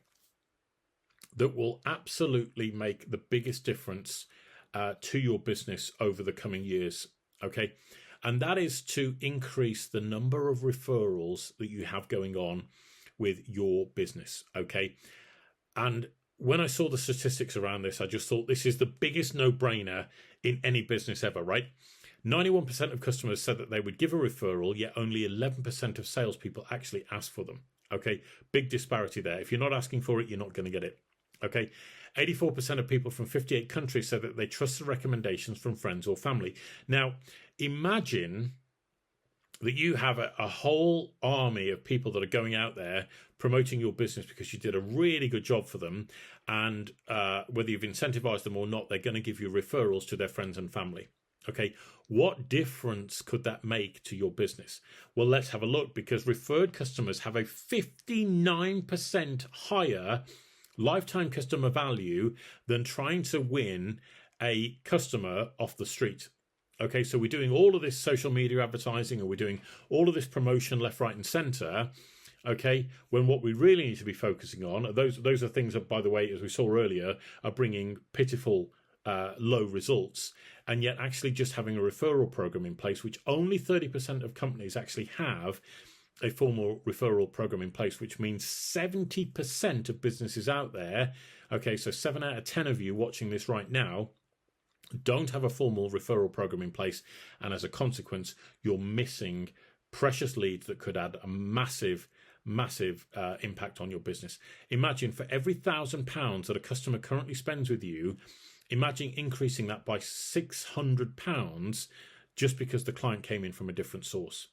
that will absolutely make the biggest difference to your business over the coming years. Okay, and that is to increase the number of referrals that you have going on with your business. Okay, and when I saw the statistics around this, I just thought this is the biggest no-brainer in any business ever, right? 91% of customers said that they would give a referral, yet only 11% of salespeople actually asked for them. Okay, big disparity there. If you're not asking for it, you're not going to get it. Okay, 84% of people from 58 countries said that they trust the recommendations from friends or family. Now, imagine that you have a whole army of people that are going out there promoting your business because you did a really good job for them, and whether you've incentivized them or not, they're going to give you referrals to their friends and family. Okay, what difference could that make to your business? Well, let's have a look, because referred customers have a 59% higher lifetime customer value than trying to win a customer off the street. Okay, so we're doing all of this social media advertising, and we're doing all of this promotion left, right, and center. Okay, when what we really need to be focusing on, those are things that, by the way, as we saw earlier, are bringing pitiful low results, and yet actually just having a referral program in place, which only 30% of companies actually have a formal referral program in place, which means 70% of businesses out there, okay, so 7 out of 10 of you watching this right now, don't have a formal referral program in place, and as a consequence, you're missing precious leads that could add a massive impact on your business. Imagine for every £1,000 that a customer currently spends with you, imagine increasing that by £600 just because the client came in from a different source.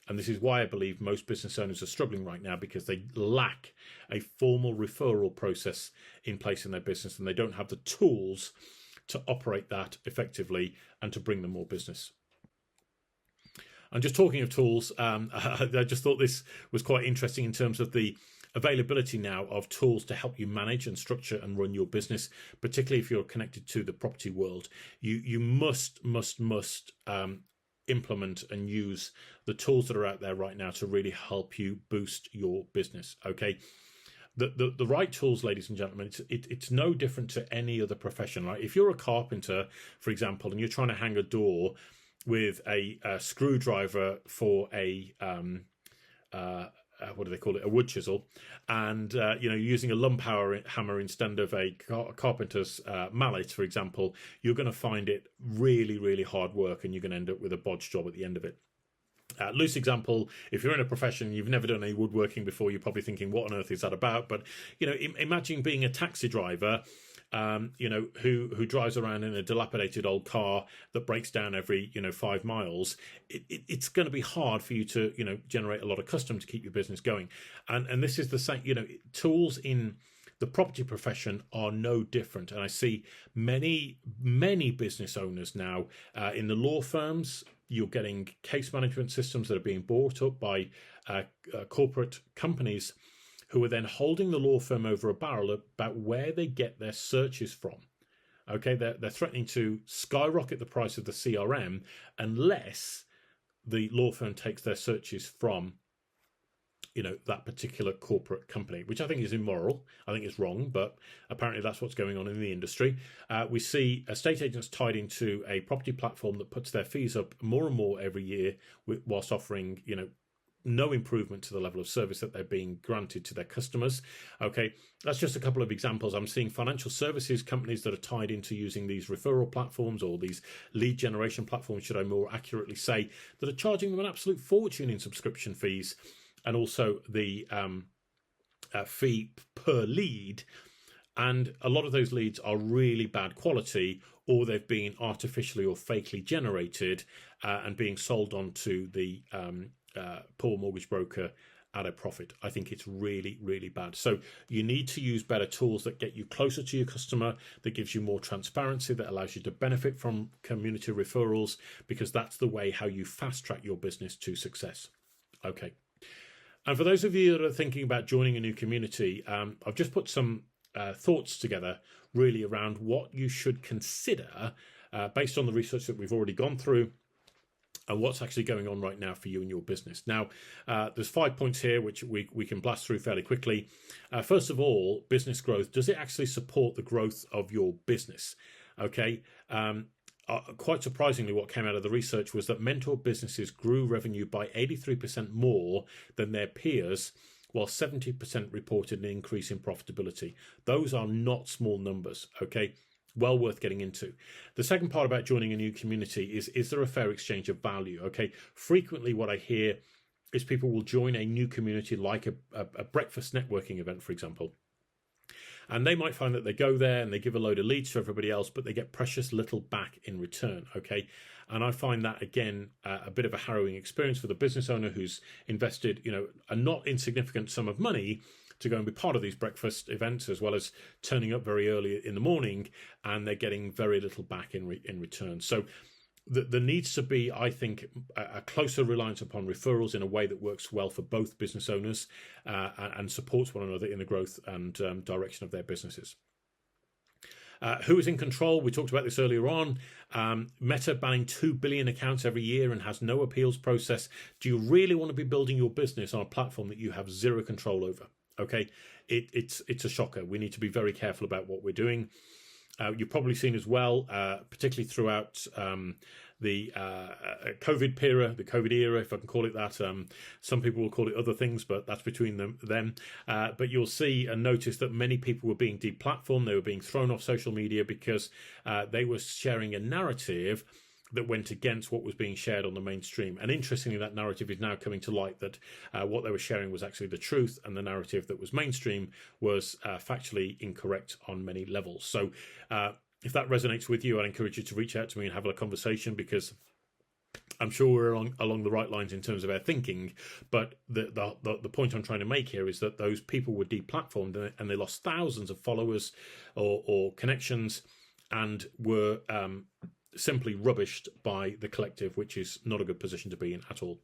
And this is why I believe most business owners are struggling right now, because they lack a formal referral process in place in their business, and they don't have the tools to operate that effectively and to bring them more business. And just talking of tools, I just thought this was quite interesting in terms of the availability now of tools to help you manage and structure and run your business, particularly if you're connected to the property world. You must implement and use the tools that are out there right now to really help you boost your business. Okay, the right tools, ladies and gentlemen, it's no different to any other profession. Right? If you're a carpenter, for example, and you're trying to hang a door with a screwdriver for a what do they call it? A wood chisel, and using a lump hammer instead of a carpenter's mallet, for example, you're going to find it really, really hard work, and you're going to end up with a bodge job at the end of it. Loose example, if you're in a profession, you've never done any woodworking before, you're probably thinking, what on earth is that about? But, imagine being a taxi driver, who drives around in a dilapidated old car that breaks down every, 5 miles. It's going to be hard for you to, generate a lot of custom to keep your business going. And this is the same, tools in the property profession are no different. And I see many business owners now in the law firms. You're getting case management systems that are being bought up by corporate companies who are then holding the law firm over a barrel about where they get their searches from. Okay, they're threatening to skyrocket the price of the CRM unless the law firm takes their searches from, that particular corporate company, which I think is immoral. I think it's wrong, but apparently that's what's going on in the industry. We see estate agents tied into a property platform that puts their fees up more and more every year, whilst offering, no improvement to the level of service that they're being granted to their customers. Okay, that's just a couple of examples. I'm seeing financial services companies that are tied into using these referral platforms, or these lead generation platforms, should I more accurately say, that are charging them an absolute fortune in subscription fees, and also the fee per lead. And a lot of those leads are really bad quality, or they've been artificially or fakely generated and being sold on to the poor mortgage broker at a profit. I think it's really, really bad. So you need to use better tools that get you closer to your customer, that gives you more transparency, that allows you to benefit from community referrals, because that's the way how you fast track your business to success. Okay. And for those of you that are thinking about joining a new community, I've just put some thoughts together really around what you should consider based on the research that we've already gone through, and what's actually going on right now for you and your business. Now, there's 5 points here which we can blast through fairly quickly. First of all, business growth. Does it actually support the growth of your business? Okay. Quite surprisingly, what came out of the research was that mentor businesses grew revenue by 83% more than their peers, while 70% reported an increase in profitability. Those are not small numbers, okay? Well worth getting into. The second part about joining a new community is there a fair exchange of value? Okay, frequently what I hear is people will join a new community like a breakfast networking event, for example. And they might find that they go there and they give a load of leads to everybody else, but they get precious little back in return, okay? And I find that, again, a bit of a harrowing experience for the business owner who's invested, a not insignificant sum of money to go and be part of these breakfast events, as well as turning up very early in the morning, and they're getting very little back in return. So there needs to be, I think, a closer reliance upon referrals in a way that works well for both business owners and supports one another in the growth and direction of their businesses. Who is in control? We talked about this earlier on. Meta banning 2 billion accounts every year and has no appeals process. Do you really want to be building your business on a platform that you have zero control over? Okay, it's a shocker. We need to be very careful about what we're doing. You've probably seen as well, particularly throughout the COVID era, if I can call it that. Some people will call it other things, but that's between them. But you'll see and notice that many people were being deplatformed. They were being thrown off social media because they were sharing a narrative that went against what was being shared on the mainstream. And interestingly, that narrative is now coming to light, that what they were sharing was actually the truth, and the narrative that was mainstream was factually incorrect on many levels. So if that resonates with you, I'd encourage you to reach out to me and have a conversation, because I'm sure we're along the right lines in terms of our thinking. But the point I'm trying to make here is that those people were deplatformed and they lost thousands of followers or connections, and were simply rubbished by the collective, which is not a good position to be in at all.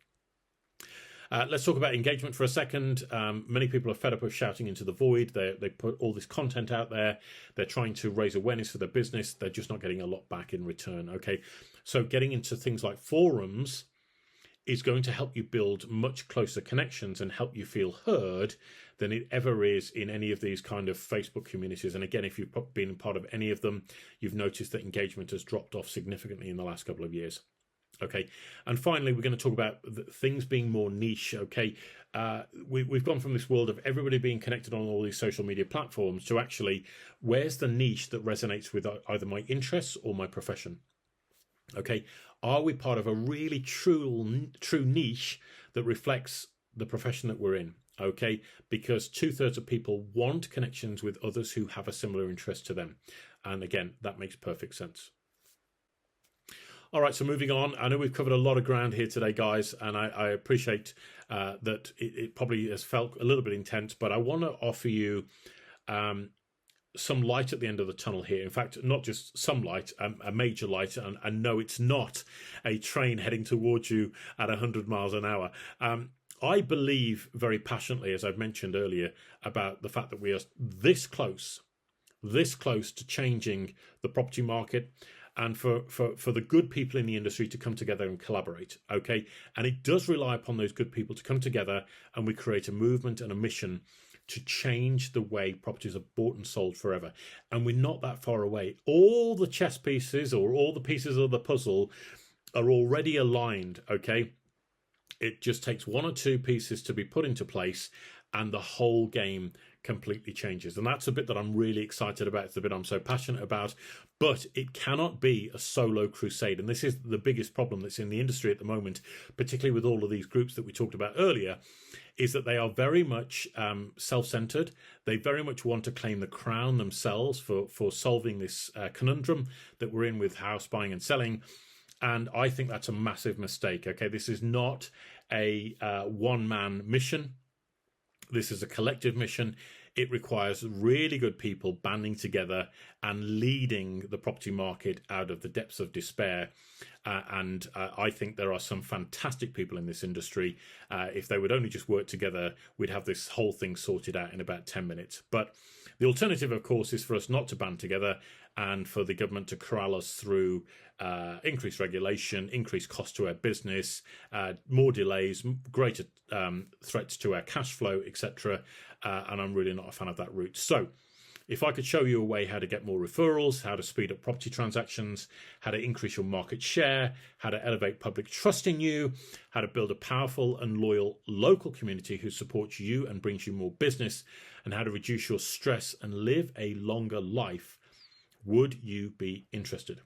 Let's talk about engagement for a second. Many people are fed up of shouting into the void. They put all this content out there. They're trying to raise awareness for their business. They're just not getting a lot back in return. Okay, so getting into things like forums is going to help you build much closer connections and help you feel heard than it ever is in any of these kind of Facebook communities. And again, if you've been part of any of them, you've noticed that engagement has dropped off significantly in the last couple of years. Okay, and finally, we're going to talk about things being more niche. Okay, we've gone from this world of everybody being connected on all these social media platforms to actually, where's the niche that resonates with either my interests or my profession? Okay, are we part of a really true niche that reflects the profession that we're in? Okay, because 2/3 of people want connections with others who have a similar interest to them. And again, that makes perfect sense. All right, so moving on. I know we've covered a lot of ground here today, guys, and I appreciate that it probably has felt a little bit intense, but I want to offer you some light at the end of the tunnel here. In fact, not just some light, a major light. And no, it's not a train heading towards you at 100 miles an hour. I believe very passionately, as I've mentioned earlier, about the fact that we are this close to changing the property market, and for the good people in the industry to come together and collaborate. Okay. And it does rely upon those good people to come together, and we create a movement and a mission to change the way properties are bought and sold forever. And we're not that far away. All the chess pieces, or all the pieces of the puzzle, are already aligned. Okay. It just takes one or two pieces to be put into place, and the whole game completely changes. And that's a bit that I'm really excited about. It's the bit I'm so passionate about. But it cannot be a solo crusade. And this is the biggest problem that's in the industry at the moment, particularly with all of these groups that we talked about earlier, is that they are very much self-centered. They very much want to claim the crown themselves for solving this conundrum that we're in with house buying and selling. And I think that's a massive mistake. Okay, this is not a one-man mission. This is a collective mission. It requires really good people banding together and leading the property market out of the depths of despair. And I think there are some fantastic people in this industry. If they would only just work together, we'd have this whole thing sorted out in about 10 minutes. But the alternative, of course, is for us not to band together and for the government to corral us through increased regulation, increased cost to our business, more delays, greater threats to our cash flow, etc. And I'm really not a fan of that route. So if I could show you a way how to get more referrals, how to speed up property transactions, how to increase your market share, how to elevate public trust in you, how to build a powerful and loyal local community who supports you and brings you more business, and how to reduce your stress and live a longer life, would you be interested?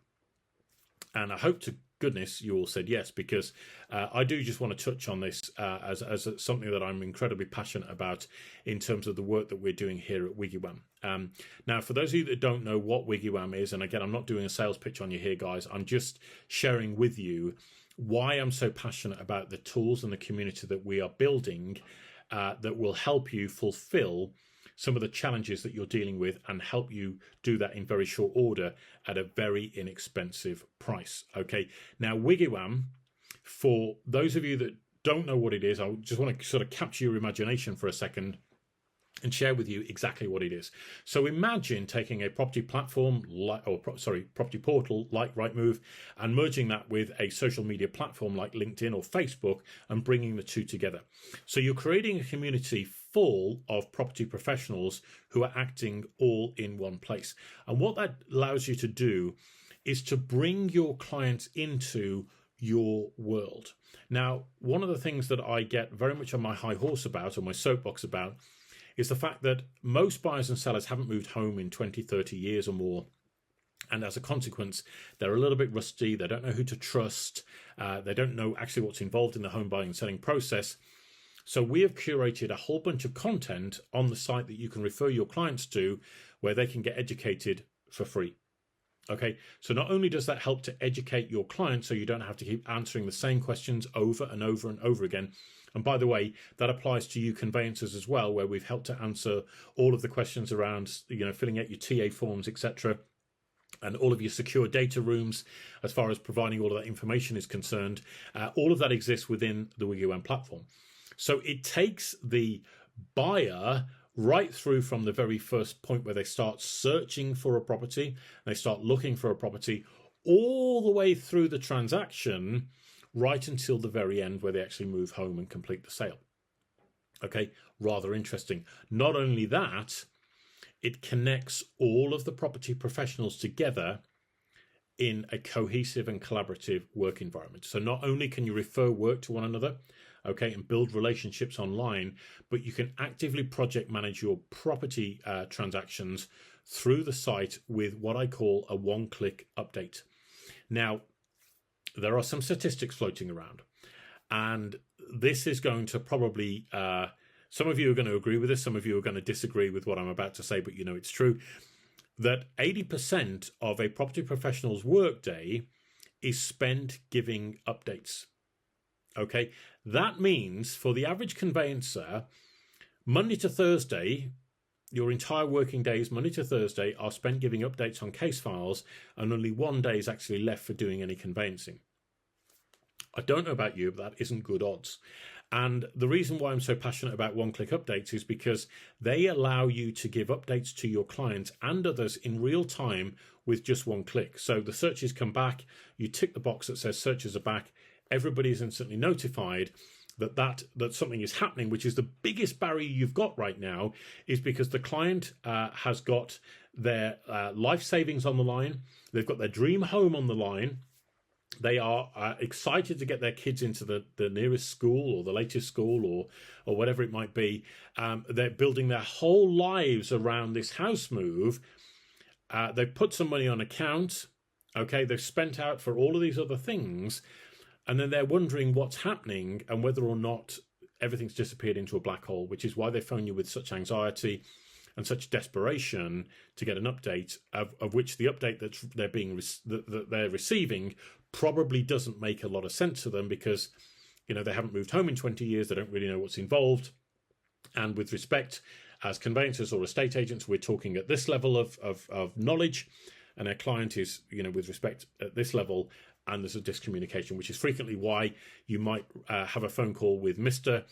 And I hope to goodness you all said yes, because I do just want to touch on this as something that I'm incredibly passionate about in terms of the work that we're doing here at WiggyWam. Now, for those of you that don't know what WiggyWam is, and again, I'm not doing a sales pitch on you here, guys. I'm just sharing with you why I'm so passionate about the tools and the community that we are building that will help you fulfill some of the challenges that you're dealing with and help you do that in very short order at a very inexpensive price. Okay. Now, WiggyWam, for those of you that don't know what it is, I just want to sort of capture your imagination for a second and share with you exactly what it is. So imagine taking a property platform, property portal like Rightmove, and merging that with a social media platform like LinkedIn or Facebook and bringing the two together. So you're creating a community full of property professionals who are acting all in one place. And what that allows you to do is to bring your clients into your world. Now, one of the things that I get very much on my high horse about, or my soapbox about, is the fact that most buyers and sellers haven't moved home in 20, 30 years or more. And as a consequence, they're a little bit rusty. They don't know who to trust. They don't know actually what's involved in the home buying and selling process. So we have curated a whole bunch of content on the site that you can refer your clients to, where they can get educated for free. Okay, so not only does that help to educate your clients so you don't have to keep answering the same questions over and over and over again. And by the way, that applies to you conveyancers as well, where we've helped to answer all of the questions around, filling out your TA forms, etc., and all of your secure data rooms as far as providing all of that information is concerned. All of that exists within the WiggyWam platform. So it takes the buyer right through from the very first point where they start searching for a property, they start looking for a property, all the way through the transaction, right until the very end where they actually move home and complete the sale. Okay, rather interesting. Not only that, it connects all of the property professionals together in a cohesive and collaborative work environment. So not only can you refer work to one another, okay, and build relationships online, but you can actively project manage your property transactions through the site with what I call a one-click update. Now, there are some statistics floating around, and this is going to probably, some of you are going to agree with this, some of you are going to disagree with what I'm about to say, but you know it's true, that 80% of a property professional's workday is spent giving updates. Okay, that means for the average conveyancer, Monday to Thursday, Your entire working days, Monday to Thursday, are spent giving updates on case files, and only 1 day is actually left for doing any conveyancing. I don't know about you, but that isn't good odds. And the reason why I'm so passionate about one-click updates is because they allow you to give updates to your clients and others in real time with just one click. So the searches come back, you tick the box that says searches are back, everybody is instantly notified that something is happening, which is the biggest barrier you've got right now, is because the client has got their life savings on the line, they've got their dream home on the line. They are excited to get their kids into the nearest school or the latest school or whatever it might be. They're building their whole lives around this house move. They've put some money on account. Okay, they've spent out for all of these other things. And then they're wondering what's happening and whether or not everything's disappeared into a black hole, which is why they phone you with such anxiety and such desperation to get an update, of which the update that they're receiving probably doesn't make a lot of sense to them, because they haven't moved home in 20 years, they don't really know what's involved. And with respect, as conveyancers or estate agents, we're talking at this level of knowledge, and our client is, with respect at this level, and there's a discommunication, which is frequently why you might have a phone call with Mr.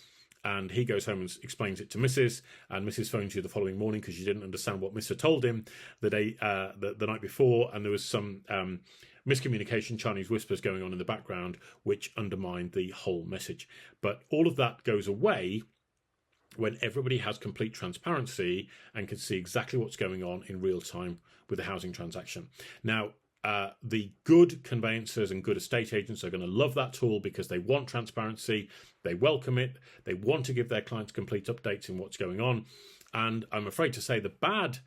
and he goes home and explains it to Mrs. and Mrs. phones you the following morning because you didn't understand what Mr. told him the night before, and there was some miscommunication, Chinese whispers going on in the background, which undermined the whole message. But all of that goes away when everybody has complete transparency and can see exactly what's going on in real time with a housing transaction. Now, the good conveyancers and good estate agents are going to love that tool because they want transparency, they welcome it, they want to give their clients complete updates in what's going on. And I'm afraid to say the bad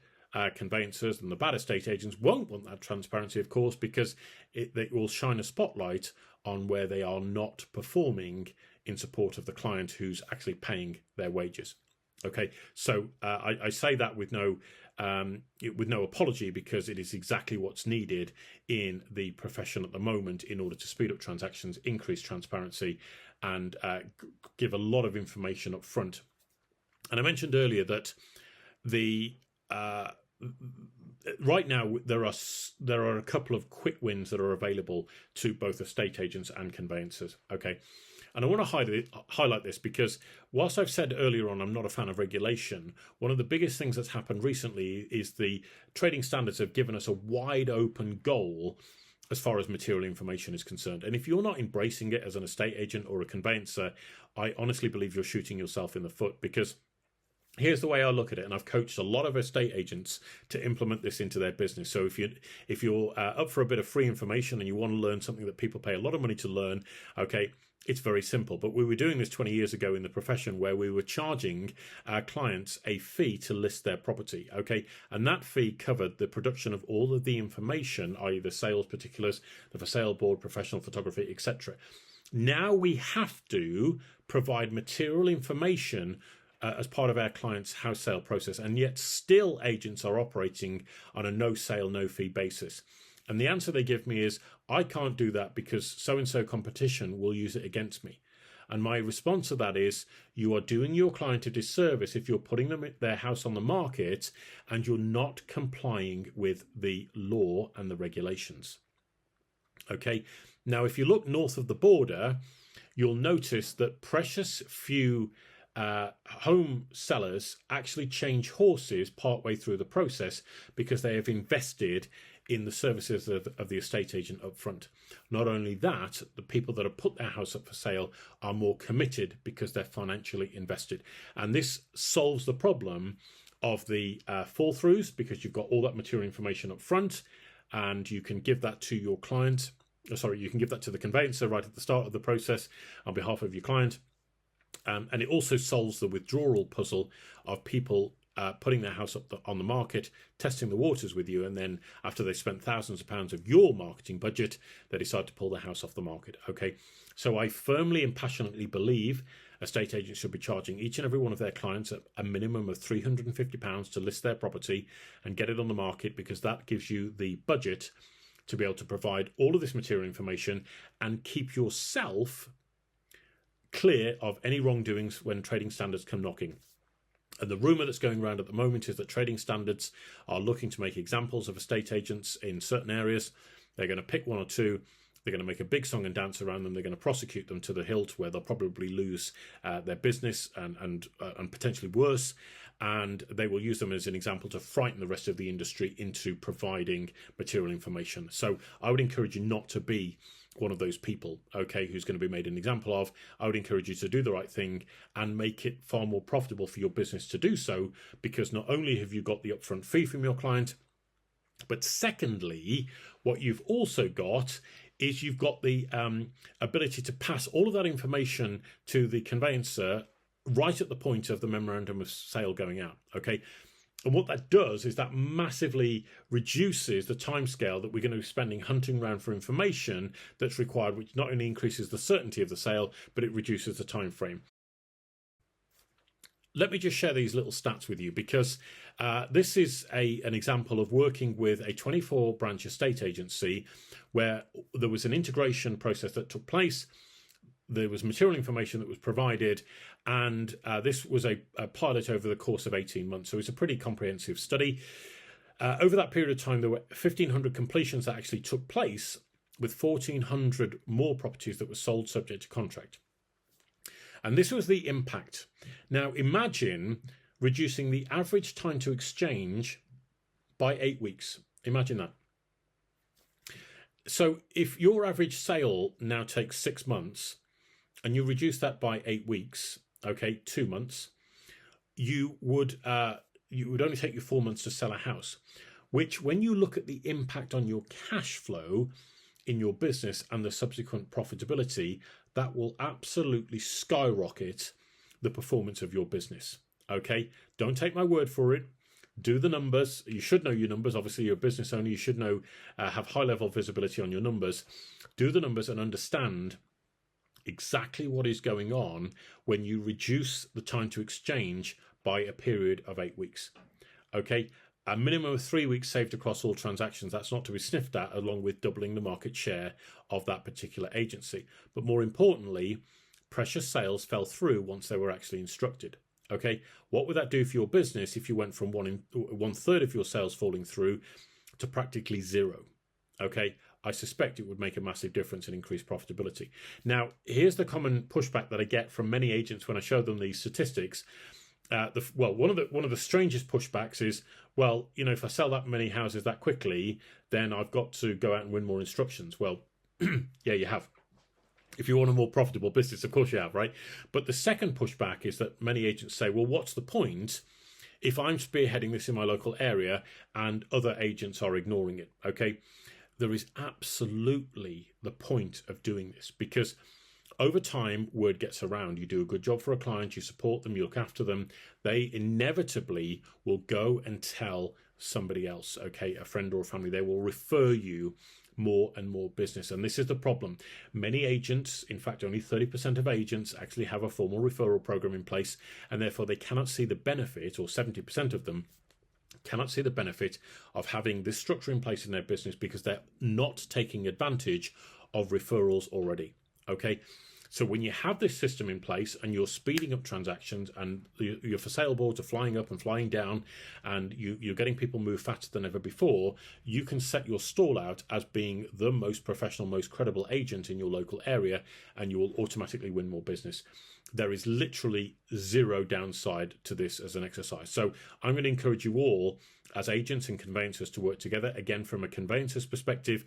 conveyancers and the bad estate agents won't want that transparency, of course, because it will shine a spotlight on where they are not performing in support of the client who's actually paying their wages. Okay, so I say that with no apology, because it is exactly what's needed in the profession at the moment in order to speed up transactions, increase transparency, and give a lot of information up front. And I mentioned earlier that right now there are a couple of quick wins that are available to both estate agents and conveyancers. Okay. And I want to highlight this because whilst I've said earlier on I'm not a fan of regulation, one of the biggest things that's happened recently is the trading standards have given us a wide open goal as far as material information is concerned. And if you're not embracing it as an estate agent or a conveyancer, I honestly believe you're shooting yourself in the foot, because here's the way I look at it, and I've coached a lot of estate agents to implement this into their business. So if you're up for a bit of free information and you want to learn something that people pay a lot of money to learn, okay, it's very simple. But we were doing this 20 years ago in the profession, where we were charging our clients a fee to list their property, okay? And that fee covered the production of all of the information, i.e. the sales particulars, the for sale board, professional photography, etc. Now we have to provide material information as part of our client's house sale process, and yet still agents are operating on a no sale, no fee basis. And the answer they give me is, I can't do that because so-and-so competition will use it against me. And my response to that is, you are doing your client a disservice if you're putting their house on the market and you're not complying with the law and the regulations. Okay, now if you look north of the border, you'll notice that precious few home sellers actually change horses partway through the process because they have invested in the services of the estate agent up front. Not only that, the people that have put their house up for sale are more committed because they're financially invested. And this solves the problem of the fall-throughs, because you've got all that material information up front and you can give that to your client. You can give that to the conveyancer right at the start of the process on behalf of your client. And it also solves the withdrawal puzzle of people putting their house up on the market, testing the waters with you, and then after they've spent thousands of pounds of your marketing budget, they decide to pull their house off the market. Okay, so I firmly and passionately believe estate agents should be charging each and every one of their clients a minimum of £350 to list their property and get it on the market, because that gives you the budget to be able to provide all of this material information and keep yourself clear of any wrongdoings when trading standards come knocking. And the rumour that's going around at the moment is that trading standards are looking to make examples of estate agents in certain areas. They're going to pick one or two. They're going to make a big song and dance around them. They're going to prosecute them to the hilt, where they'll probably lose their business and potentially worse. And they will use them as an example to frighten the rest of the industry into providing material information. So I would encourage you not to be one of those people, okay, who's going to be made an example of. I would encourage you to do the right thing and make it far more profitable for your business to do so, because not only have you got the upfront fee from your client, but secondly, what you've also got is you've got the ability to pass all of that information to the conveyancer right at the point of the memorandum of sale going out, okay? And what that does is that massively reduces the timescale that we're going to be spending hunting around for information that's required, which not only increases the certainty of the sale, but it reduces the time frame. Let me just share these little stats with you, because this is an example of working with a 24-branch estate agency where there was an integration process that took place. There was material information that was provided, and this was a pilot over the course of 18 months. So it's a pretty comprehensive study. Over that period of time, there were 1,500 completions that actually took place, with 1,400 more properties that were sold subject to contract. And this was the impact. Now, imagine reducing the average time to exchange by 8 weeks. Imagine that. So if your average sale now takes 6 months, and you reduce that by 8 weeks, okay, 2 months, you would only take you 4 months to sell a house, which, when you look at the impact on your cash flow in your business and the subsequent profitability, that will absolutely skyrocket the performance of your business. Okay, don't take my word for it. Do the numbers. You should know your numbers. Obviously, you're a business owner. You should know, have high level visibility on your numbers. Do the numbers and understand exactly what is going on when you reduce the time to exchange by a period of 8 weeks. Okay, a minimum of 3 weeks saved across all transactions. That's not to be sniffed at, along with doubling the market share of that particular agency. But more importantly, precious sales fell through once they were actually instructed. Okay, what would that do for your business if you went from one third of your sales falling through to practically zero? Okay, I suspect it would make a massive difference in increased profitability. Now, here's the common pushback that I get from many agents when I show them these statistics. One of the strangest pushbacks is, well, you know, if I sell that many houses that quickly, then I've got to go out and win more instructions. Well, yeah, you have. If you want a more profitable business, of course you have, right? But the second pushback is that many agents say, well, what's the point if I'm spearheading this in my local area and other agents are ignoring it? Okay, there is absolutely the point of doing this, because over time, word gets around. You do a good job for a client, you support them, you look after them. They inevitably will go and tell somebody else, okay, a friend or a family. They will refer you more and more business. And this is the problem. Many agents, in fact, only 30% of agents actually have a formal referral program in place, and therefore they cannot see the benefit, or 70% of them cannot see the benefit of having this structure in place in their business, because they're not taking advantage of referrals already. Okay, so when you have this system in place and you're speeding up transactions, and your for sale boards are flying up and flying down, and you're getting people move faster than ever before, you can set your stall out as being the most professional, most credible agent in your local area, and you will automatically win more business. There is literally zero downside to this as an exercise. So I'm going to encourage you all as agents and conveyancers to work together. Again, from a conveyancer's perspective,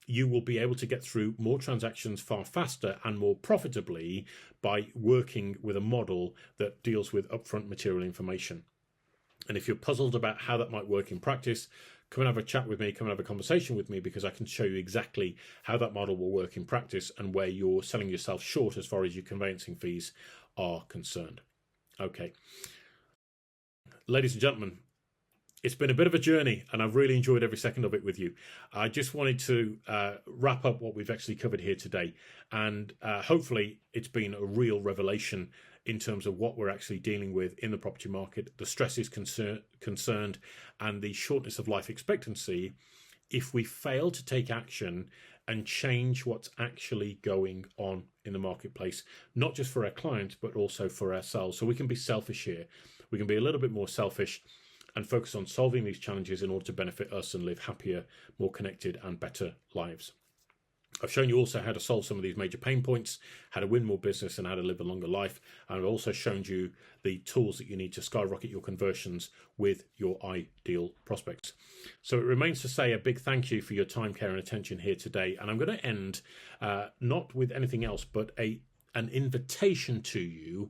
you will be able to get through more transactions far faster and more profitably by working with a model that deals with upfront material information. And if you're puzzled about how that might work in practice, come and have a chat with me, come and have a conversation with me, because I can show you exactly how that model will work in practice and where you're selling yourself short as far as your conveyancing fees are concerned. Okay. Ladies and gentlemen, it's been a bit of a journey, and I've really enjoyed every second of it with you. I just wanted to wrap up what we've actually covered here today, and hopefully it's been a real revelation in terms of what we're actually dealing with in the property market, the stresses concerned, and the shortness of life expectancy if we fail to take action and change what's actually going on in the marketplace, not just for our clients, but also for ourselves. So we can be selfish here. we can be a little bit more selfish and focus on solving these challenges in order to benefit us and live happier, more connected and better lives. I've shown you also how to solve some of these major pain points, how to win more business and how to live a longer life. And I've also shown you the tools that you need to skyrocket your conversions with your ideal prospects. So it remains to say a big thank you for your time, care and attention here today. And I'm going to end not with anything else, but an invitation to you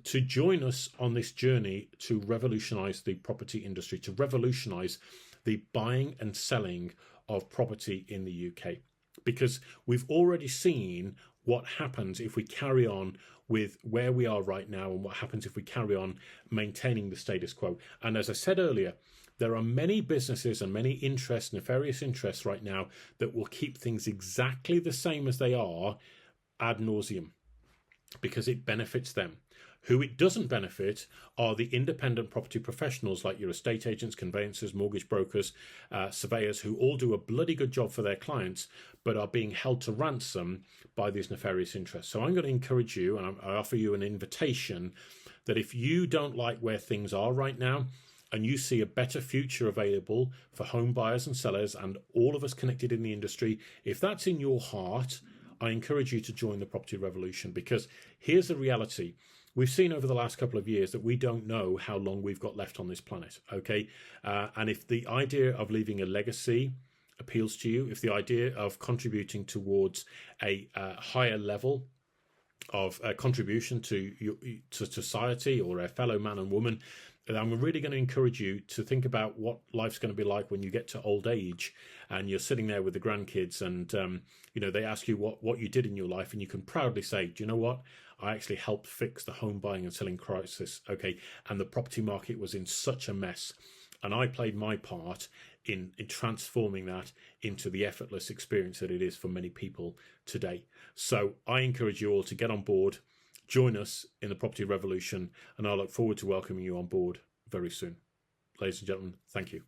to join us on this journey to revolutionize the property industry, to revolutionize the buying and selling of property in the UK. Because we've already seen what happens if we carry on with where we are right now and what happens if we carry on maintaining the status quo. And as I said earlier, there are many businesses and many interests, nefarious interests right now that will keep things exactly the same as they are ad nauseum because it benefits them. Who it doesn't benefit are the independent property professionals like your estate agents, conveyancers, mortgage brokers, surveyors, who all do a bloody good job for their clients, but are being held to ransom by these nefarious interests. So I'm going to encourage you, and I offer you an invitation, that if you don't like where things are right now, and you see a better future available for home buyers and sellers and all of us connected in the industry, if that's in your heart, I encourage you to join the property revolution, because here's the reality. We've seen over the last couple of years that we don't know how long we've got left on this planet, okay? And if the idea of leaving a legacy appeals to you, if the idea of contributing towards a higher level of contribution to society or a fellow man and woman, I'm really going to encourage you to think about what life's going to be like when you get to old age and you're sitting there with the grandkids and they ask you what you did in your life, and you can proudly say, do you know what? I actually helped fix the home buying and selling crisis, okay? And the property market was in such a mess. And I played my part in transforming that into the effortless experience that it is for many people today. So I encourage you all to get on board, join us in the property revolution, and I look forward to welcoming you on board very soon. Ladies and gentlemen, thank you.